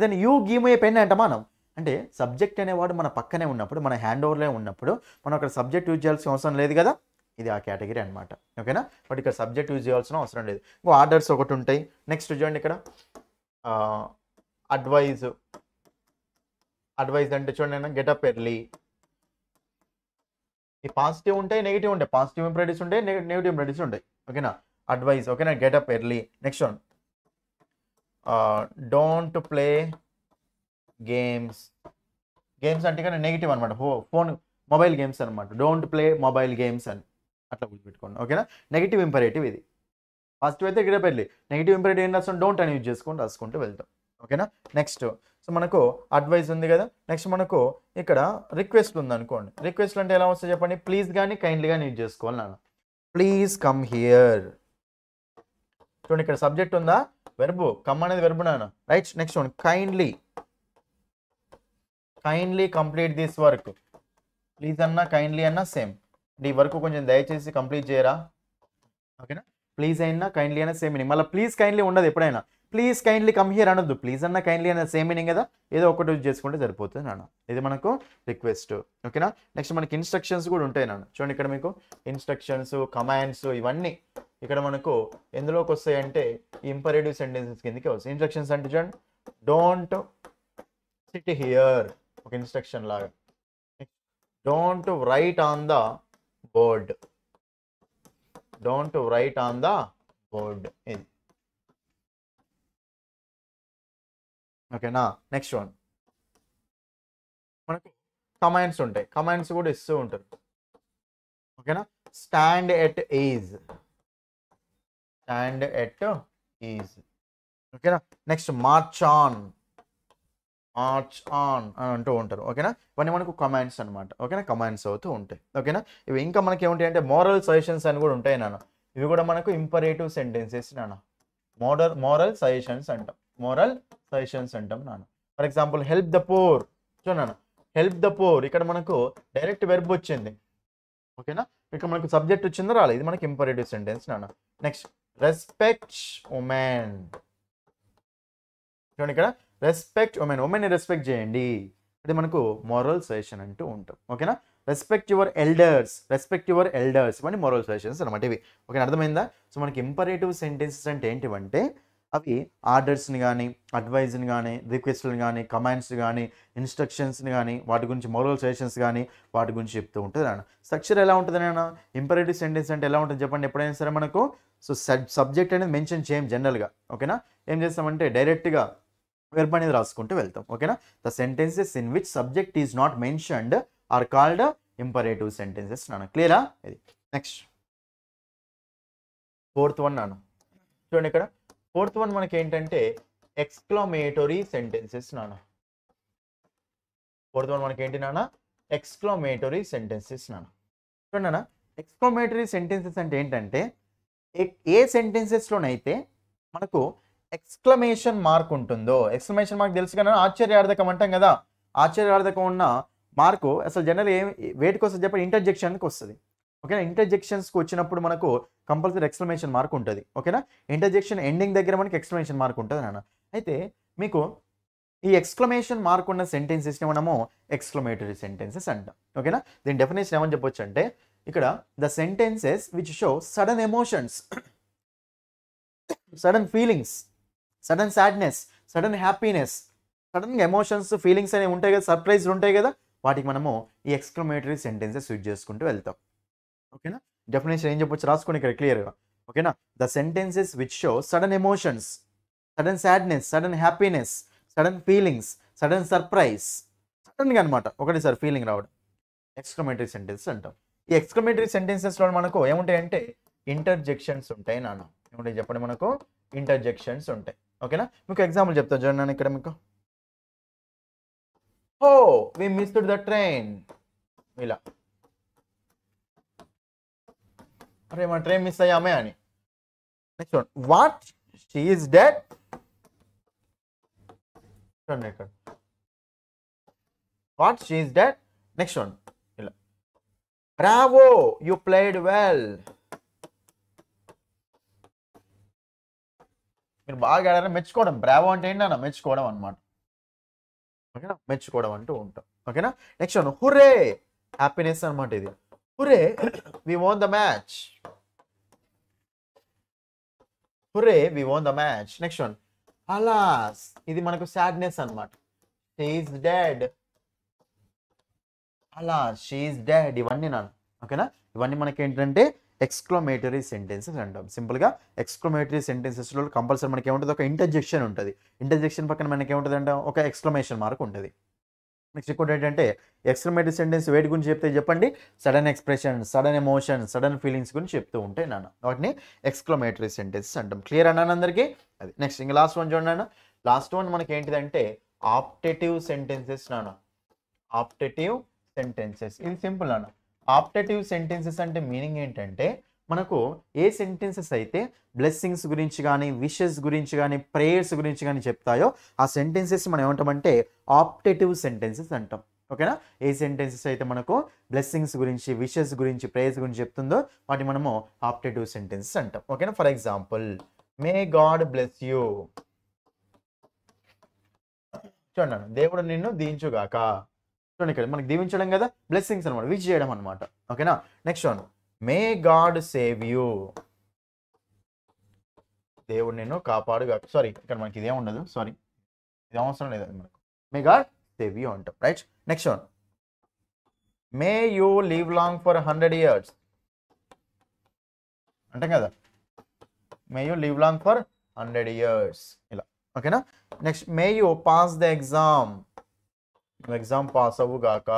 దెన్ యూ గీమయ్యే పెన్ అంటామా మనం. అంటే సబ్జెక్ట్ అనేవాడు మన పక్కనే ఉన్నప్పుడు, మన హ్యాండ్ ఓవర్లో ఉన్నప్పుడు మనం అక్కడ సబ్జెక్ట్ యూజ్ చేయాల్సిన అవసరం లేదు కదా. ఇది ఆ కేటగిరీ అనమాట. ఓకేనా. బట్ ఇక్కడ సబ్జెక్ట్ యూజ్ చేయాల్సిన అవసరం లేదు. ఇంకో ఆర్డర్స్ ఒకటి ఉంటాయి. నెక్స్ట్ చూడండి ఇక్కడ అడ్వైజ్. అడ్వైజ్ అంటే చూడండి గెటప్ ఎర్లీ. ఈ పాజిటివ్ ఉంటాయి, నెగిటివ్ ఉంటాయి. పాజిటివ్ ఇంపరేటివ్స్ ఉంటాయి, నెగిటివ్ ఇంపరేటివ్స్ ఉంటాయి. ఓకేనా. అడ్వైజ్ ఓకేనా, get up early. Next one don't play games. Games అంటే ఇక్కడ నెగిటివ్ అనమాట, ఫోన్ మొబైల్ గేమ్స్ అనమాట. డోంట్ ప్లే మొబైల్ గేమ్స్ అని అట్లా గుర్తుపెట్టుకోండి. ఓకేనా. నెగిటివ్ ఇంపరేటివ్ ఇది. పాజిటివ్ అయితే గెటప్ ఎర్లీ, నెగిటివ్ ఇంపరేటివ్ ఏం రాస్తాం, డోంట్ అని యూజ్ చేసుకొని రాసుకుంటూ వెళ్తాం. ఓకేనా. నెక్స్ట్ సో మనకు అడ్వైజ్ ఉంది కదా. నెక్స్ట్ మనకు ఇక్కడ రిక్వెస్ట్ ఉంది అనుకోండి. రిక్వెస్ట్ అంటే ఎలా వస్తుంది చెప్పండి, ప్లీజ్ కానీ కైండ్లీ కానీ యూజ్ చేసుకోవాలి నాన్న. Please come here. చూడండి ఇక్కడ సబ్జెక్ట్ ఉందా, వెర్బు, కమ్ అనేది వెర్బు నాన్న. Right. Next one kindly. Kindly complete this work. Please అన్నా కైండ్లీ అన్నా సేమ్. ఈ వర్క్ కొంచెం దయచేసి కంప్లీట్ చేయరా. ఓకేనా. ప్లీజ్ అయినా కైండ్లీ అయినా సేమ్ మీనింగ్. మళ్ళీ ప్లీజ్ కైండ్లీ ఉండదు ఎప్పుడైనా. ప్లీజ్ కైండ్లీ కమ్ హియర్ అనొద్దు. ప్లీజ్ అన్న కైండ్లీ అన్న సేమ్ మీనింగ్ కదా, ఏదో ఒకటి యూజ్ చేసుకుంటే సరిపోతుంది నాన్న. ఇది మనకు రిక్వెస్ట్. ఓకేనా. నెక్స్ట్ మనకి ఇన్స్ట్రక్షన్స్ కూడా ఉంటాయి నాన్న. చూడండి ఇక్కడ మీకు ఇన్స్ట్రక్షన్స్, కమాండ్స్ ఇవన్నీ ఇక్కడ మనకు ఎందులోకి వస్తాయి అంటే ఇంపరేటివ్ సెంటెన్సెస్ కిందకి వస్తాయి. ఇన్స్ట్రక్షన్స్ అంటే చూడండి డోంట్ సిట్ హియర్ ఒక ఇన్స్ట్రక్షన్ లాగా. Don't write on the board. Don't write on the board ఇది. ఓకేనా. నెక్స్ట్ వన్ మనకు కమాండ్స్ ఉంటాయి. కమాండ్స్ కూడా ఇస్తూ ఉంటారు. ఓకేనా. Stand at ease. Stand at ease. ఓకేనా. Next march on. March on అని అంటూ ఉంటారు. ఓకేనా. ఇవన్నీ మనకు కమాండ్స్ అనమాట. ఓకేనా. కమాండ్స్ అవుతూ ఉంటాయి. ఓకేనా. ఇవి ఇంకా మనకి ఏముంటాయి అంటే మోరల్ సజెషన్స్ అని కూడా ఉంటాయి నాన్న. ఇవి కూడా మనకు ఇంపరేటివ్ సెంటెన్సెస్ నాన్న. మోరల్ సజెషన్స్ అంటాం. మోరల్ సజెషన్స్ అంటాం నాన్న. For example help the poor. చూడన్నా హెల్ప్ ద పూర్ ఇక్కడ మనకు డైరెక్ట్ వెర్బ్ వచ్చింది. ఓకేనా. ఇక్కడ మనకు సబ్జెక్ట్ వచ్చిందో రాలేదు. ఇది మనకి ఇంపరేటివ్ సెంటెన్స్ నాన్న. Next respect women. చూడండి ఇక్కడ రెస్పెక్ట్ ఉమెన్ రెస్పెక్ట్ చేయండి, అది మనకు మోరల్ సజెషన్ అంటూ ఉంటాం. ఓకేనా, రెస్పెక్ట్ యువర్ ఎల్డర్స్ ఇవన్నీ మోరల్ సజెషన్స్ అనమాట ఇవి. ఓకే, అర్థమైందా? సో మనకి ఇంపరేటివ్ సెంటెన్సెస్ అంటే ఏంటివంటే అవి ఆర్డర్స్ని కానీ, అడ్వైజ్ని కానీ, రిక్వెస్ట్ని కానీ, కమాండ్స్ కానీ, ఇన్స్ట్రక్షన్స్ని కానీ, వాటి గురించి మోరల్ సజెషన్స్ కానీ వాటి గురించి చెప్తూ ఉంటుంది అన్న. స్ట్రక్చర్ ఎలా ఉంటుంది అన్న? ఇంపరేటివ్ సెంటెన్స్ అంటే ఎలా ఉంటుంది చెప్పండి ఎప్పుడైనా సరే మనకు. సో సబ్జెక్ట్ అనేది మెన్షన్ చేయం జనరల్గా. ఓకేనా, ఏం చేస్తామంటే డైరెక్ట్గా వెర్బ్ అనేది రాసుకుంటూ వెళ్తాం. ఓకేనా, the sentences in which subject is not mentioned are called imperative sentences నాన్న. క్లియరా? ఇది నెక్స్ట్ ఫోర్త్ వన్ నాన్న. చూడండి ఇక్కడ ఫోర్త్ వన్ మనకి ఏంటంటే ఎక్స్క్లమేటరీ సెంటెన్సెస్ నాన్న. ఫోర్త్ వన్ మనకి ఏంటి నాన్న? ఎక్స్క్లమేటరీ సెంటెన్సెస్ నాన్న. చూడండి నాన్న, ఎక్స్క్లమేటరీ సెంటెన్సెస్ అంటే ఏంటంటే ఏ సెంటెన్సెస్లోనైతే మనకు ఎక్స్క్లమేషన్ మార్క్ ఉంటుందో, ఎక్స్క్లమేషన్ మార్క్ తెలుసు కదా, ఆశ్చర్యార్థకం అంటాం కదా, ఆశ్చర్యార్థకం ఉన్న మార్కు అసలు జనరల్ వేటికి వస్తుంది చెప్పండి? ఇంటర్జెక్షన్కి వస్తుంది. ఓకేనా, ఇంటర్జెక్షన్స్కి వచ్చినప్పుడు మనకు కంపల్సరీ ఎక్స్క్లమేషన్ మార్క్ ఉంటుంది. ఓకేనా, ఇంటర్జెక్షన్ ఎండింగ్ దగ్గర మనకి ఎక్స్క్లమేషన్ మార్క్ ఉంటుంది నాన్న. అయితే మీకు ఈ ఎక్స్క్లమేషన్ మార్క్ ఉన్న సెంటెన్సెస్ని మనము ఎక్స్క్లమేటరీ సెంటెన్సెస్ అంటాం. ఓకేనా, దీని డెఫినేషన్ ఏమని చెప్పొచ్చు అంటే ఇక్కడ the sentences which show sudden emotions, sudden feelings, sudden sadness, sudden happiness, సడన్గా ఎమోషన్స్ ఫీలింగ్స్ అనేవి ఉంటాయి కదా, సర్ప్రైజ్లు ఉంటాయి కదా, వాటికి మనము ఈ ఎక్స్క్లమేటరీ సెంటెన్సెస్ యూజ్ చేసుకుంటూ వెళ్తాం. ఓకేనా, డెఫినేషన్ ఏం చెప్పొచ్చు రాసుకోండి ఇక్కడ క్లియర్గా. ఓకేనా, the sentences which show sudden emotions, sudden sadness, sudden happiness, sudden feelings, sudden surprise, సడన్గా అనమాట ఒకటేసారి ఫీలింగ్ రావడం, ఎక్స్క్లమేటరీ సెంటెన్సెస్ అంటాం. ఈ ఎక్స్క్లమేటరీ సెంటెన్సెస్లో మనకు ఏముంటాయంటే ఇంటర్జెక్షన్స్ ఉంటాయి నాన్న. ఏముంటాయి చెప్పండి? మనకు ఇంటర్జెక్షన్స్ ఉంటాయి. ఓకేనా, మీకు ఎగ్జాంపుల్ చెప్తాను చూడండి ఇక్కడ మీకు. ఓ వి మిస్డ్ ద ట్రైన్, ఇలా అరే మన ట్రైన్ మిస్ అయ్యామే అని. Next one, what she is dead, చూడండి ఇక్కడ what she is dead. Next one ఇలా, బ్రావో యు ప్లేడ్ వెల్, మీరు బాగా ఆడారని మెచ్చుకోవడం. బ్రావో అంటే ఏంటన్నా? మెచ్చుకోవడం అనమాట. ఓకేనా, మెచ్చుకోవడం అంటూ ఉంటాం. ఓకేనా, నెక్స్ట్ వన్, హుర్రే, హ్యాపీనెస్ అనమాట ఇది. Hurray we won the match, hurray we won the match. Next one, alas, ఇది మనకు సాడ్నెస్ అనమాట. She is dead, alas she is dead, ఇవన్నీ నాన్న. ఓకేనా, ఇవన్నీ మనకి ఏంటంటే ఎక్స్క్లమేటరీ సెంటెన్సెస్ అంటాం. సింపుల్గా ఎక్స్క్లమేటరీ సెంటెన్సెస్లో కంపల్సరీ మనకి ఏముంటుంది? ఒక ఇంటర్జెక్షన్ ఉంటుంది. ఇంటర్జెక్షన్ పక్కన మనకి ఏముంటుంది అంటే ఒక ఎక్స్క్లమేషన్ మార్క్ ఉంటుంది. నెక్స్ట్ ఇంకోటి ఏంటంటే ఎక్స్క్లమేటరీ సెంటెన్స్ వేటి గురించి చెప్తే చెప్పండి? Sudden expression, sudden emotion, sudden feelings గురించి చెప్తూ ఉంటాయి నాన్న. వాటిని ఎక్స్క్లమేటరీ సెంటెన్సెస్ అంటాం. క్లియర్ అన్నాను అందరికీ? అది నెక్స్ట్ ఇంకా లాస్ట్ వన్ చూడండి. లాస్ట్ వన్ మనకి ఏంటిదంటే ఆప్టేటివ్ సెంటెన్సెస్ నాన్న. ఆప్టేటివ్ సెంటెన్సెస్, ఇది సింపుల్ నాన్న. ఆప్టేటివ్ సెంటెన్సెస్ అంటే మీనింగ్ ఏంటంటే మనకు ఏ సెంటెన్సెస్ అయితే బ్లెస్సింగ్స్ గురించి కానీ, విషెస్ గురించి కానీ, ప్రేయర్స్ గురించి కానీ చెప్తాయో ఆ సెంటెన్సెస్ మనం ఏమంటామంటే ఆప్టేటివ్ సెంటెన్సెస్ అంటాం. ఓకేనా, ఏ సెంటెన్సెస్ అయితే మనకు బ్లెస్సింగ్స్ గురించి, విషెస్ గురించి, ప్రేయర్స్ గురించి చెప్తుందో వాటి మనము ఆప్టేటివ్ సెంటెన్సెస్ అంటాం. ఓకేనా, for example may God bless you, చూడండి దేవుడు నిన్ను దీవించుగాక. చూడండి ఇక్కడ మనకి దీవించడం కదా, బ్లెస్సింగ్స్ అనమాట, విష్ చేయడం అనమాట. ఓకేనా, next one, may God save you, దేవుడు నిన్ను కాపాడుగా. సారీ ఇక్కడ మనకి ఇదేం ఉండదు, సారీ ఇది అవసరం లేదు మనకు. మే గాడ్ సేవ్ యూ అంటాం. Right, next one, may you live long for 100 years అంటాం కదా, may you live long for 100 years ఇలా. ఓకేనా, next may you pass the exam, నువ్వు ఎగ్జామ్ పాస్ అవ్వుగాక.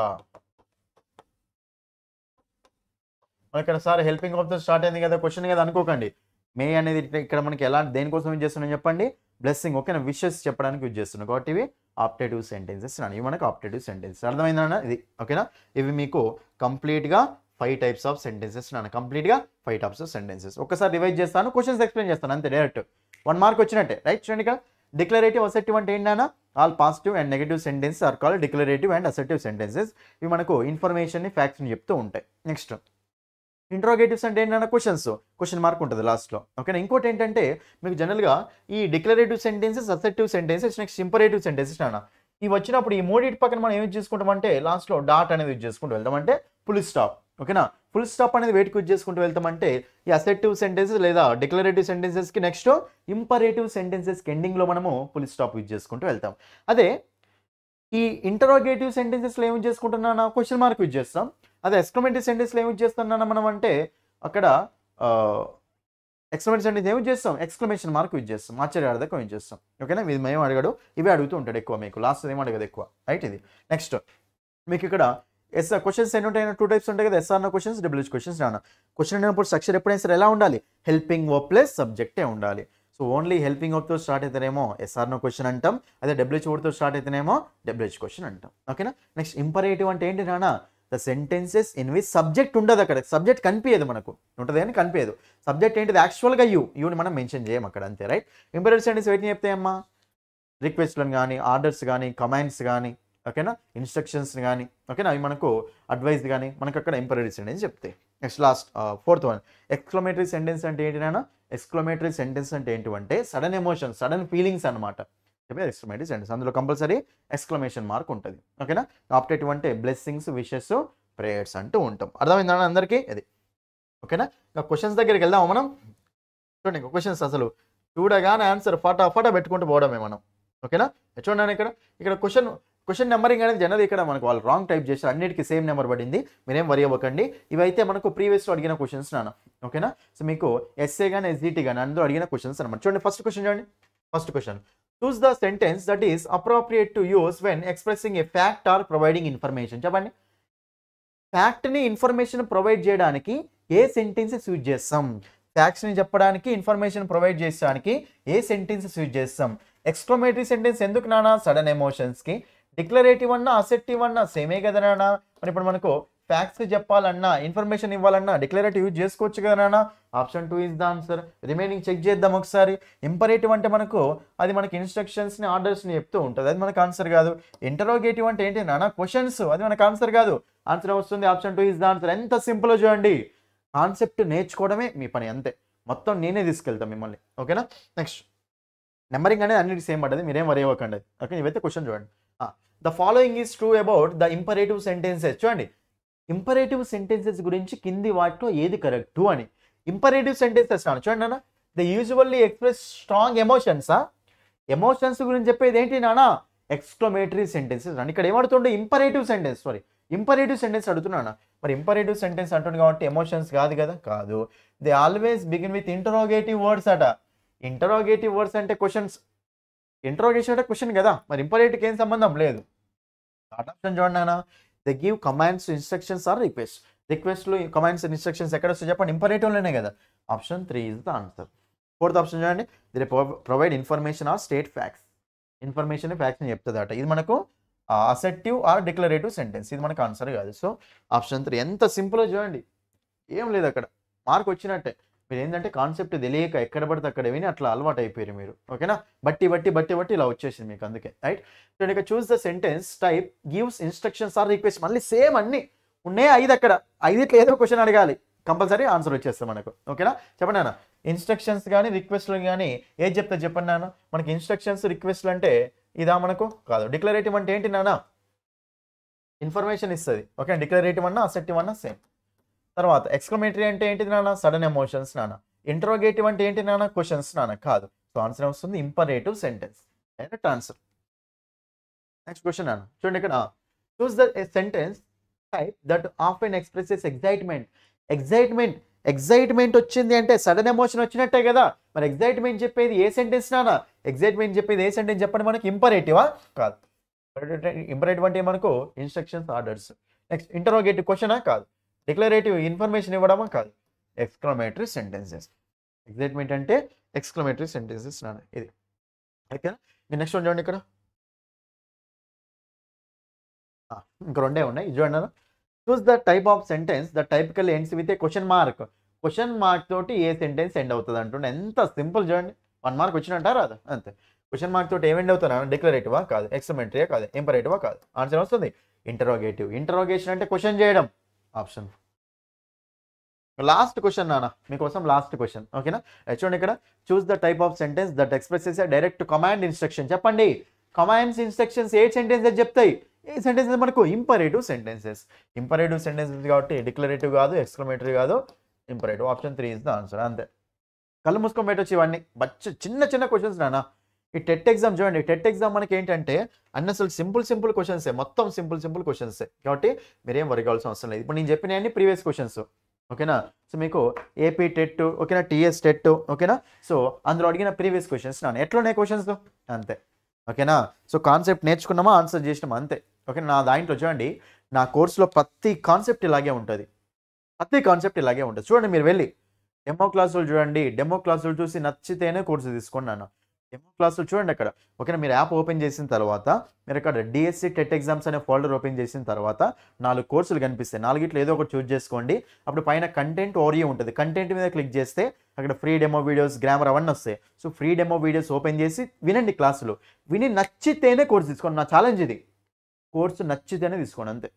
ఇక్కడ sir helping of the start అయింది కదా, question కదా అనుకోకండి. మే అనేది ఇక్కడ మనకి ఎలా దేనికోసం యూజ్ చేస్తున్నాం చెప్పండి? బ్లెస్సింగ్. ఓకేనా, విషెస్ చెప్పడానికి యూజ్ చేస్తున్నాం కాబట్టి ఇవి ఆప్టేటివ్ సెంటెన్సెస్ ఇవి మనకు ఆప్టేటివ్ సెంటెన్సెస్. అర్థమైందన్న ఇది? ఓకేనా, ఇవి మీకు కంప్లీట్గా 5 types ఆఫ్ సెంటెన్సెస్ నాన్న. కంప్లీట్గా 5 types ఆఫ్ సెంటెన్సెస్. ఒకసారి రివైజ్ చేస్తాను, క్వశ్చన్స్ ఎక్స్ప్లెయిన్ చేస్తాను అంతే డైరెక్ట్. 1 mark వచ్చినట్టే. రైట్, చూడండి ఇక్కడ డిక్లరేటివ్, అసర్టివ్ అంటే ఏంటన్నా? All positive and negative sentences are called declarative and assertive sentences. ఇవి మనకు ఇన్ఫర్మేషన్ని, ఫ్యాక్ట్స్ని చెప్తూ ఉంటాయి. నెక్స్ట్ ఇంట్రోగేటివ్స్ అంటే ఏంటంటే క్వశ్చన్ మార్క్ ఉంటుంది లాస్ట్లో. ఓకేనా. ఇంకోటి ఏంటంటే మీకు జనరల్గా ఈ declarative sentences, assertive sentences, next imperative sentences అన్న ఇవి వచ్చినప్పుడు ఈ మూడింటి పక్కన మనం ఏం యూజ్ చేసుకుంటామంటే లాస్ట్లో డాట్ అనేది యూజ్ చేసుకుంటూ వెళ్తాం, అంటే ఫుల్ స్టాప్. ఓకేనా. ఫుల్ స్టాప్ అనేది వేటికి యూజ్ చేసుకుంటూ వెళ్తామంటే ఈ అసెర్టివ్ సెంటెన్సెస్ లేదా డిక్లరేటివ్ సెంటెన్సెస్కి, నెక్స్ట్ ఇంపరేటివ్ సెంటెన్సెస్కి ఎండింగ్లో మనము ఫుల్ స్టాప్ యూజ్ చేసుకుంటూ వెళ్తాం. అదే ఈ ఇంటరోగేటివ్ సెంటెన్సెస్లో ఏం యూజ్ చేసుకుంటున్నానా క్వశ్చన్ మార్క్ యూజ్ చేస్తాం. అదే ఎక్స్క్లమేటరీ సెంటెన్స్లో ఏం యూజ్ చేస్తున్నానా మనం అంటే అక్కడ ఎక్స్క్లమేటరీ సెంటెన్స్ ఏం యూజ్ చేస్తాం, ఎక్స్క్లమేషన్ మార్క్ యూజ్ చేస్తాం, ఆశ్చర్యార్థకం యూజ్ చేస్తాం. ఓకేనా. ఇది మేము అడిగాడు, ఇవే అడుగుతూ ఉంటాడు ఎక్కువ, మీకు లాస్ట్ ఏం అడగదు ఎక్కువ, రైట్. ఇది నెక్స్ట్ మీకు ఇక్కడ క్వశ్చన్స్ ఎన్ని ఉంటాయి, 2 టైప్స్ ఉంటాయి కదా, yes or no questions, WH questions. రాను క్వశ్చన్ అయినప్పుడు స్ట్రక్చర్ ఎప్పుడైనా సరే ఎలా ఉండాలి, హెల్పింగ్ వర్బ్ ప్లస్ సబ్జెక్టే ఉండాలి. సో ఓన్లీ హెల్పింగ్ వర్బ్తో స్టార్ట్ అయితేనేమో ఎస్ఆర్ నో క్వశ్చన్ అంటాం, అదే డబ్ల్యూహెచ్ వర్డ్తో స్టార్ట్ అయితేనేమో డబ్ల్యూహెచ్ క్వశ్చన్ అంటాం. ఓకేనా. నెక్స్ట్ ఇంపరేటివ్ అంటే ఏంటి నాన్న, the sentences in which subject ఉండదు, అక్కడ సబ్జెక్ట్ కనిపించదు, మనకు ఉంటుంది కానీ కనిపించదు. సబ్జెక్ట్ ఏంటిది యాక్చువల్గా యూని మనం మెన్షన్ చేయం అక్కడ, అంతే, రైట్. ఇంపరేటివ్ సెంటెన్స్ వేటిని చెప్తాయమ్మా, రిక్వెస్ట్లను కానీ, ఆర్డర్స్ కానీ, కమాండ్స్ కానీ, ఓకేనా, ఇన్స్ట్రక్షన్స్ కానీ, ఓకేనా, అవి మనకు అడ్వైస్ కానీ మనకు అక్కడ ఇంపరేటివ్ సెంటెన్స్ చెప్తాయి. Next last 4th one exclamatory sentence అంటే ఏంటి నాన్న, ఎక్స్క్లమేటరీ సెంటెన్స్ అంటే ఏంటంటే సడన్ ఎమోషన్స్, సడన్ ఫీలింగ్స్ అనమాట చెప్పేది ఎక్స్క్లమేటరీ సెంటెన్స్. అందులో కంపల్సరీ ఎక్స్క్లమేషన్ మార్క్ ఉంటుంది. ఓకేనా. ఆప్టేటివ్ అంటే బ్లెస్సింగ్స్, విషెస్, ప్రేయర్స్ అంటూ ఉంటాం. అర్థమైందా అందరికీ అది. ఓకేనా. ఇంకా క్వశ్చన్స్ దగ్గరికి వెళ్దాము మనం. చూడండి క్వశ్చన్స్ అసలు చూడగానే ఆన్సర్ ఫటాఫటా పెట్టుకుంటూ పోవడమే మనం. ఓకేనా. చూడండి ఇక్కడ క్వశ్చన్ నెంబరింగ్ అనేది జనరల్ ఇక్కడ మనకు వాళ్ళు రాంగ్ టైప్ చేశారు, అన్నిటికీ సేమ్ నెంబర్ పడింది, మీరేం వరి అవ్వకండి. ఇవైతే మనకు ప్రీవియస్లో అడిగిన క్వశ్చన్స్ నాన్న. ఓకేనా. సో మీకు ఎస్ఏ కానీ ఎస్జిటి కానీ అందులో అడిగిన క్వశ్చన్స్ అనమాట. చూడండి ఫస్ట్ క్వశ్చన్ చూడండి. First question, choose the sentence that is appropriate to use when expressing A fact are providing information. చెప్పండి, ఫ్యాక్ట్ని ఇన్ఫర్మేషన్ ప్రొవైడ్ చేయడానికి ఏ సెంటెన్సెస్ యూజ్ చేస్తాం, ఫ్యాక్ట్స్ని చెప్పడానికి ఇన్ఫర్మేషన్ ప్రొవైడ్ చేయడానికి ఏ సెంటెన్సెస్ యూజ్ చేస్తాం. ఎక్స్క్లమేటరీ సెంటెన్స్ ఎందుకు నాన్న, సడన్ ఎమోషన్స్కి. డిక్లరేటివ్ అన్నా అసెర్టివ్ అన్నా సేమే కదా నాన్న. మరి ఇప్పుడు మనకు ఫ్యాక్ట్స్ చెప్పాలన్నా, ఇన్ఫర్మేషన్ ఇవ్వాలన్నా డిక్లరేటివ్ యూజ్ చేసుకోవచ్చు కదా నాన్న. Option 2 is the answer. Remaining check చేద్దాం ఒకసారి. ఇంపరేటివ్ అంటే మనకు అది మనకి ఇన్స్ట్రక్షన్స్ని, ఆర్డర్స్ని చెప్తూ ఉంటుంది, అది మనకు ఆన్సర్ కాదు. ఇంటరోగేటివ్ అంటే ఏంటి నాన్న, క్వశ్చన్స్, అది మనకు ఆన్సర్ కాదు. ఆన్సర్ వస్తుంది ఆప్షన్ 2 ఇస్ ద ఆన్సర్. ఎంత సింపుల్ చూడండి, కాన్సెప్ట్ నేర్చుకోవడమే మీ పని, అంతే. మొత్తం నేనే తీసుకెళ్తాను మిమ్మల్ని. ఓకేనా. నెక్స్ట్ నెంబరింగ్ అనేది అన్నిటి సేమ్ పడ్డది, మీరేం వరి అవ్వకండి. ఓకే. ఇవైతే క్వశ్చన్ చూడండి. The following is true about the imperative sentences. చూడండి ఇంపరేటివ్ సెంటెన్సెస్ గురించి కింది వాటిలో ఏది కరెక్టు అని. ఇంపరేటివ్ సెంటెన్సెస్ చూడండి నాన్న, ద యూజువల్లీ ఎక్స్ప్రెస్ స్ట్రాంగ్ ఎమోషన్సా, ఎమోషన్స్ గురించి చెప్పేది ఏంటి నాన్న, ఎక్స్క్లమేటరీ సెంటెన్సెస్ అని. ఇక్కడ ఏమడుతుండే, ఇంపరేటివ్ సెంటెన్స్ అడుగుతున్నాను. మరి ఇంపరేటివ్ సెంటెన్స్ అంటుంది కాబట్టి ఎమోషన్స్ కాదు కదా, కాదు. They always begin with interrogative words అట. ఇంటరోగేటివ్ వర్డ్స్ అంటే క్వశ్చన్స్, ఇంటరోగేషన్ అంటే క్వశ్చన్ కదా, మరి ఇంపరేటివ్కి ఏం సంబంధం లేదు. ఆప్షన్ చూడండి నాన్న, they give commands, instructions or రిక్వెస్ట్లు, కమాండ్స్, ఇన్స్ట్రక్షన్స్ ఎక్కడ వస్తాయి చెప్పండి, ఇంపరేటివ్లోనే కదా. Option 3 is the answer. 4th option చూడండి, they provide information or state facts. Information ఫ్యాక్ట్స్ని చెప్తుంది అట. ఇది మనకు అసెర్టివ్ ఆర్ డిక్లరేటివ్ సెంటెన్స్, ఇది మనకు ఆన్సర్ కాదు. సో ఆప్షన్ 3 ఎంత సింపుల్ చూడండి, ఏం లేదు అక్కడ, మార్క్ వచ్చినట్టే. మీరు ఏంటంటే కాన్సెప్ట్ తెలియక ఎక్కడ పడితే అక్కడ విని అట్లా అలవాటు అయిపోయారు మీరు. ఓకేనా. బట్టి ఇలా వచ్చేసింది మీకు, అందుకే, రైట్. సో ఇక choose the sentence type gives instructions or request. మళ్ళీ సేమ్ అన్ని ఉన్నాయి 5 అక్కడ, 5 ఏదో క్వశ్చన్ అడగాలి, కంపల్సరీ ఆన్సర్ వచ్చేస్తాం మనకు. ఓకేనా. చెప్పండి నాన్న, ఇన్స్ట్రక్షన్స్ కానీ రిక్వెస్ట్లు కానీ ఏది చెప్తా చెప్పండి నాన్న. మనకి ఇన్స్ట్రక్షన్స్, రిక్వెస్ట్లు అంటే ఇదా మనకు కాదు. డిక్లరేటివ్ అంటే ఏంటి నాన్న, ఇన్ఫర్మేషన్ ఇస్తుంది. ఓకే. డిక్లరేటివ్ అన్నా అసెర్టివ్ అన్నా సేమ్. తర్వాత ఎక్స్క్లమేటరీ అంటే ఏంటి నాన్న, సడన్ ఎమోషన్స్ నాన్న. ఇంటరోగేటివ్ అంటే ఏంటి నాన్న, క్వశ్చన్స్ నాన్న, కాదు. సో ఆన్సర్ వస్తుంది imperative sentence, direct answer. Next question నాన్న చూడండి ఇక్కడ, choose the sentence type that often expresses excitement వచ్చింది అంటే సడన్ ఎమోషన్ వచ్చినట్టే కదా. మరి ఎగ్జైట్మెంట్ చెప్పేది ఏ సెంటెన్స్ నాన్న, ఎగ్జైట్మెంట్ చెప్పేది ఏ సెంటెన్స్ చెప్పండి మనకి, ఇంపరేటివా, కాదు. ఇంపరేటివ్ అంటే మనకు ఇన్స్ట్రక్షన్స్, ఆర్డర్స్. నెక్స్ట్ ఇంటరోగేటివ్ క్వశ్చనా, కాదు. డిక్లరేటివ్ ఇన్ఫర్మేషన్ ఇవ్వడమా, కాదు. Exclamatory sentences. ఎగ్జైట్మెంట్ అంటే ఎక్స్క్లమేటరీ సెంటెన్సెస్ నాన్న, ఇది. ఓకేనా. నెక్స్ట్ చూడండి ఇక్కడ, ఇంకా 2 ఉన్నాయి, ఇది చూడండి. Choose the type of sentence the typical ends with a question mark. Question mark తోటి ఏ సెంటెన్స్ ఎండ్ అవుతుంది అంటుండే, ఎంత సింపుల్ చూడండి. 1 మార్క్ వచ్చినట్టారా, అది అంతే. క్వశ్చన్ మార్క్ తోటి ఏం ఎండ్ అవుతున్నా, డిక్లరేటివా, కాదు. ఎక్స్క్లమేటరీయా, కాదు. ఇంపరేటివా, కాదు. ఆన్సర్ వస్తుంది ఇంటరోగేటివ్. ఇంటరోగేషన్ అంటే క్వశ్చన్ చేయడం, ఆప్షన్ లాస్ట్ క్వశ్చన్ నాన్న మీకోసం లాస్ట్ క్వశ్చన్ ఓకేనా. చూడండి ఇక్కడ choose the type of sentence that expresses direct command instruction. చెప్పండి కమాండ్స్ ఇన్స్ట్రక్షన్స్ ఏ సెంటెన్సెస్ చెప్తాయి? ఏ సెంటెన్సెస్ మనకు ఇంపరేటివ్ సెంటెన్సెస్. ఇంపరేటివ్ సెంటెన్సెస్ కాబట్టి డిక్లరేటివ్ కాదు, ఎక్స్క్లమేటరీ కాదు, imperative. Option 3 is the answer. అంతే. కళ్ళు మూసుకొని పెట్టొచ్చు ఇవన్నీ చిన్న చిన్న క్వశ్చన్స్ నాన్న. ఈ టెట్ ఎగ్జామ్ చూడండి, టెట్ ఎగ్జామ్ మనకి ఏంటంటే అన్ని అసలు సింపుల్ క్వశ్చన్సే, మొత్తం సింపుల్ క్వశ్చన్సే. కాబట్టి మీరేం వరి కావాల్సిన అవసరం లేదు. ఇప్పుడు నేను చెప్పినవన్నీ ప్రీవియస్ క్వశ్చన్స్ ఓకేనా. సో మీకు ఏపీ టెట్ ఓకేనా, టీఎస్ టెట్ ఓకేనా. సో అందులో అడిగిన ప్రీవియస్ క్వశ్చన్స్ నాన్న ఎట్లున్నాయి క్వశ్చన్స్ అంతే ఓకేనా. సో కాన్సెప్ట్ నేర్చుకున్నామా, ఆన్సర్ చేసినామా అంతే ఓకేనా. నా దాంట్లో చూడండి, నా కోర్సులో ప్రతి కాన్సెప్ట్ ఇలాగే ఉంటుంది, ప్రతి కాన్సెప్ట్ ఇలాగే ఉంటుంది. చూడండి మీరు వెళ్ళి డెమో క్లాసులు చూడండి, డెమో క్లాసులు చూసి నచ్చితేనే కోర్సు తీసుకోండి నాన్న. డెమో క్లాసులు చూడండి అక్కడ ఓకేనా. మీరు యాప్ ఓపెన్ చేసిన తర్వాత మీరు అక్కడ డిఎస్సి టెట్ ఎగ్జామ్స్ అనే ఫోల్డర్ ఓపెన్ చేసిన తర్వాత 4 కోర్సులు కనిపిస్తాయి. 4 ఏదో ఒకటి చూస్ చేసుకోండి. అప్పుడు పైన కంటెంట్ ఓరియో ఉంటుంది, కంటెంట్ మీద క్లిక్ చేస్తే అక్కడ ఫ్రీ డెమో వీడియోస్, గ్రామర్ అవన్నీ వస్తాయి. So free demo videos open చేసి వినండి, క్లాసులు విని నచ్చితేనే కోర్సు తీసుకోండి. నా ఛాలెంజ్ ఇది, కోర్సు నచ్చితేనే తీసుకోండి అంతే.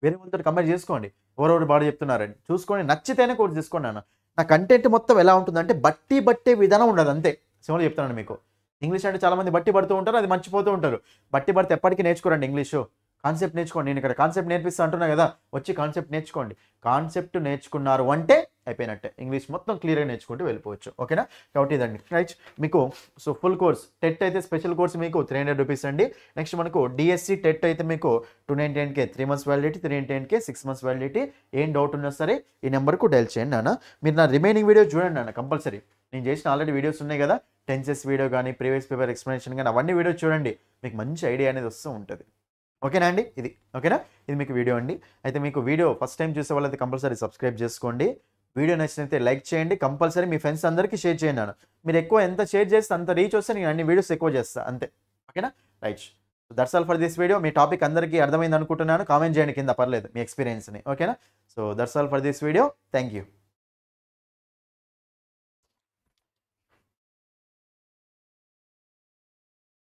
వేరే వాళ్ళతో కంపేర్ చేసుకోండి, ఎవరెవరు బాగా చెప్తున్నారని చూసుకోండి, నచ్చితేనే కోర్సు తీసుకోండి అన్న. నా కంటెంట్ మొత్తం ఎలా ఉంటుందంటే బట్టే విధానం ఉండదు అంతే. సింపుల్గా చెప్తున్నాను మీకు. ఇంగ్లీష్ అంటే చాలామంది బట్టి పడుతూ ఉంటారు, అది మర్చిపోతూ ఉంటారు. బట్టి పడితే ఎప్పటికీ నేర్చుకోరండి ఇంగ్లీషు. కాన్సెప్ట్ నేర్చుకోండి. నేను ఇక్కడ కాన్సెప్ట్ నేర్పిస్తా అంటున్నా కదా, వచ్చి కాన్సెప్ట్ నేర్చుకోండి. కాన్సెప్ట్ నేర్చుకున్నారు అంటే అయిపోయినట్టే, ఇంగ్లీష్ మొత్తం క్లియర్గా నేర్చుకుంటూ వెళ్ళిపోవచ్చు ఓకేనా. కాబట్టి ఇదండి రైట్ మీకు. సో ఫుల్ కోర్స్ టెట్ అయితే స్పెషల్ కోర్స్ మీకు 300 రూపీస్ అండి. నెక్స్ట్ మనకు డిఎస్సి టెట్ అయితే మీకు 299K 3 months validity, 399K 6 months validity. ఏం డౌట్ ఉన్నా సరే ఈ నెంబర్కు డైల్ చేయండి నాన్న. మీరు నా రిమైనింగ్ వీడియో చూడండి నాన్న కంపల్సరీ. నేను చేసిన ఆల్రెడీ వీడియోస్ ఉన్నాయి కదా, టెన్సెస్ వీడియో కానీ, ప్రీవియస్ పేపర్ ఎక్స్ప్లెనేషన్ కానీ, అవన్నీ వీడియో చూడండి, మీకు మంచి ఐడియా అనేది వస్తూ ఉంటుంది ఓకేనా అండి. ఇది ఓకేనా, ఇది మీకు వీడియో అండి. అయితే మీకు వీడియో ఫస్ట్ టైం చూసే వాళ్ళైతే కంపల్సరీ సబ్స్క్రైబ్ చేసుకోండి. వీడియో నచ్చినైతే లైక్ చేయండి, కంపల్సరీ మీ ఫ్రెండ్స్ అందరికీ షేర్ చేయండి నాన్న. మీరు ఎక్కువ ఎంత షేర్ చేస్తే అంత రీచ్ వస్తే నేను అన్ని వీడియోస్ ఎక్కువ చేస్తాను అంతే ఓకేనా. Right, that's all for this video. Me topic అందరికీ అర్థమైంది అనుకుంటున్నాను. కామెంట్ చేయండి కింద, పర్లేదు మీ ఎక్స్పీరియన్స్ని ఓకేనా. So that's all for this video. Thank you.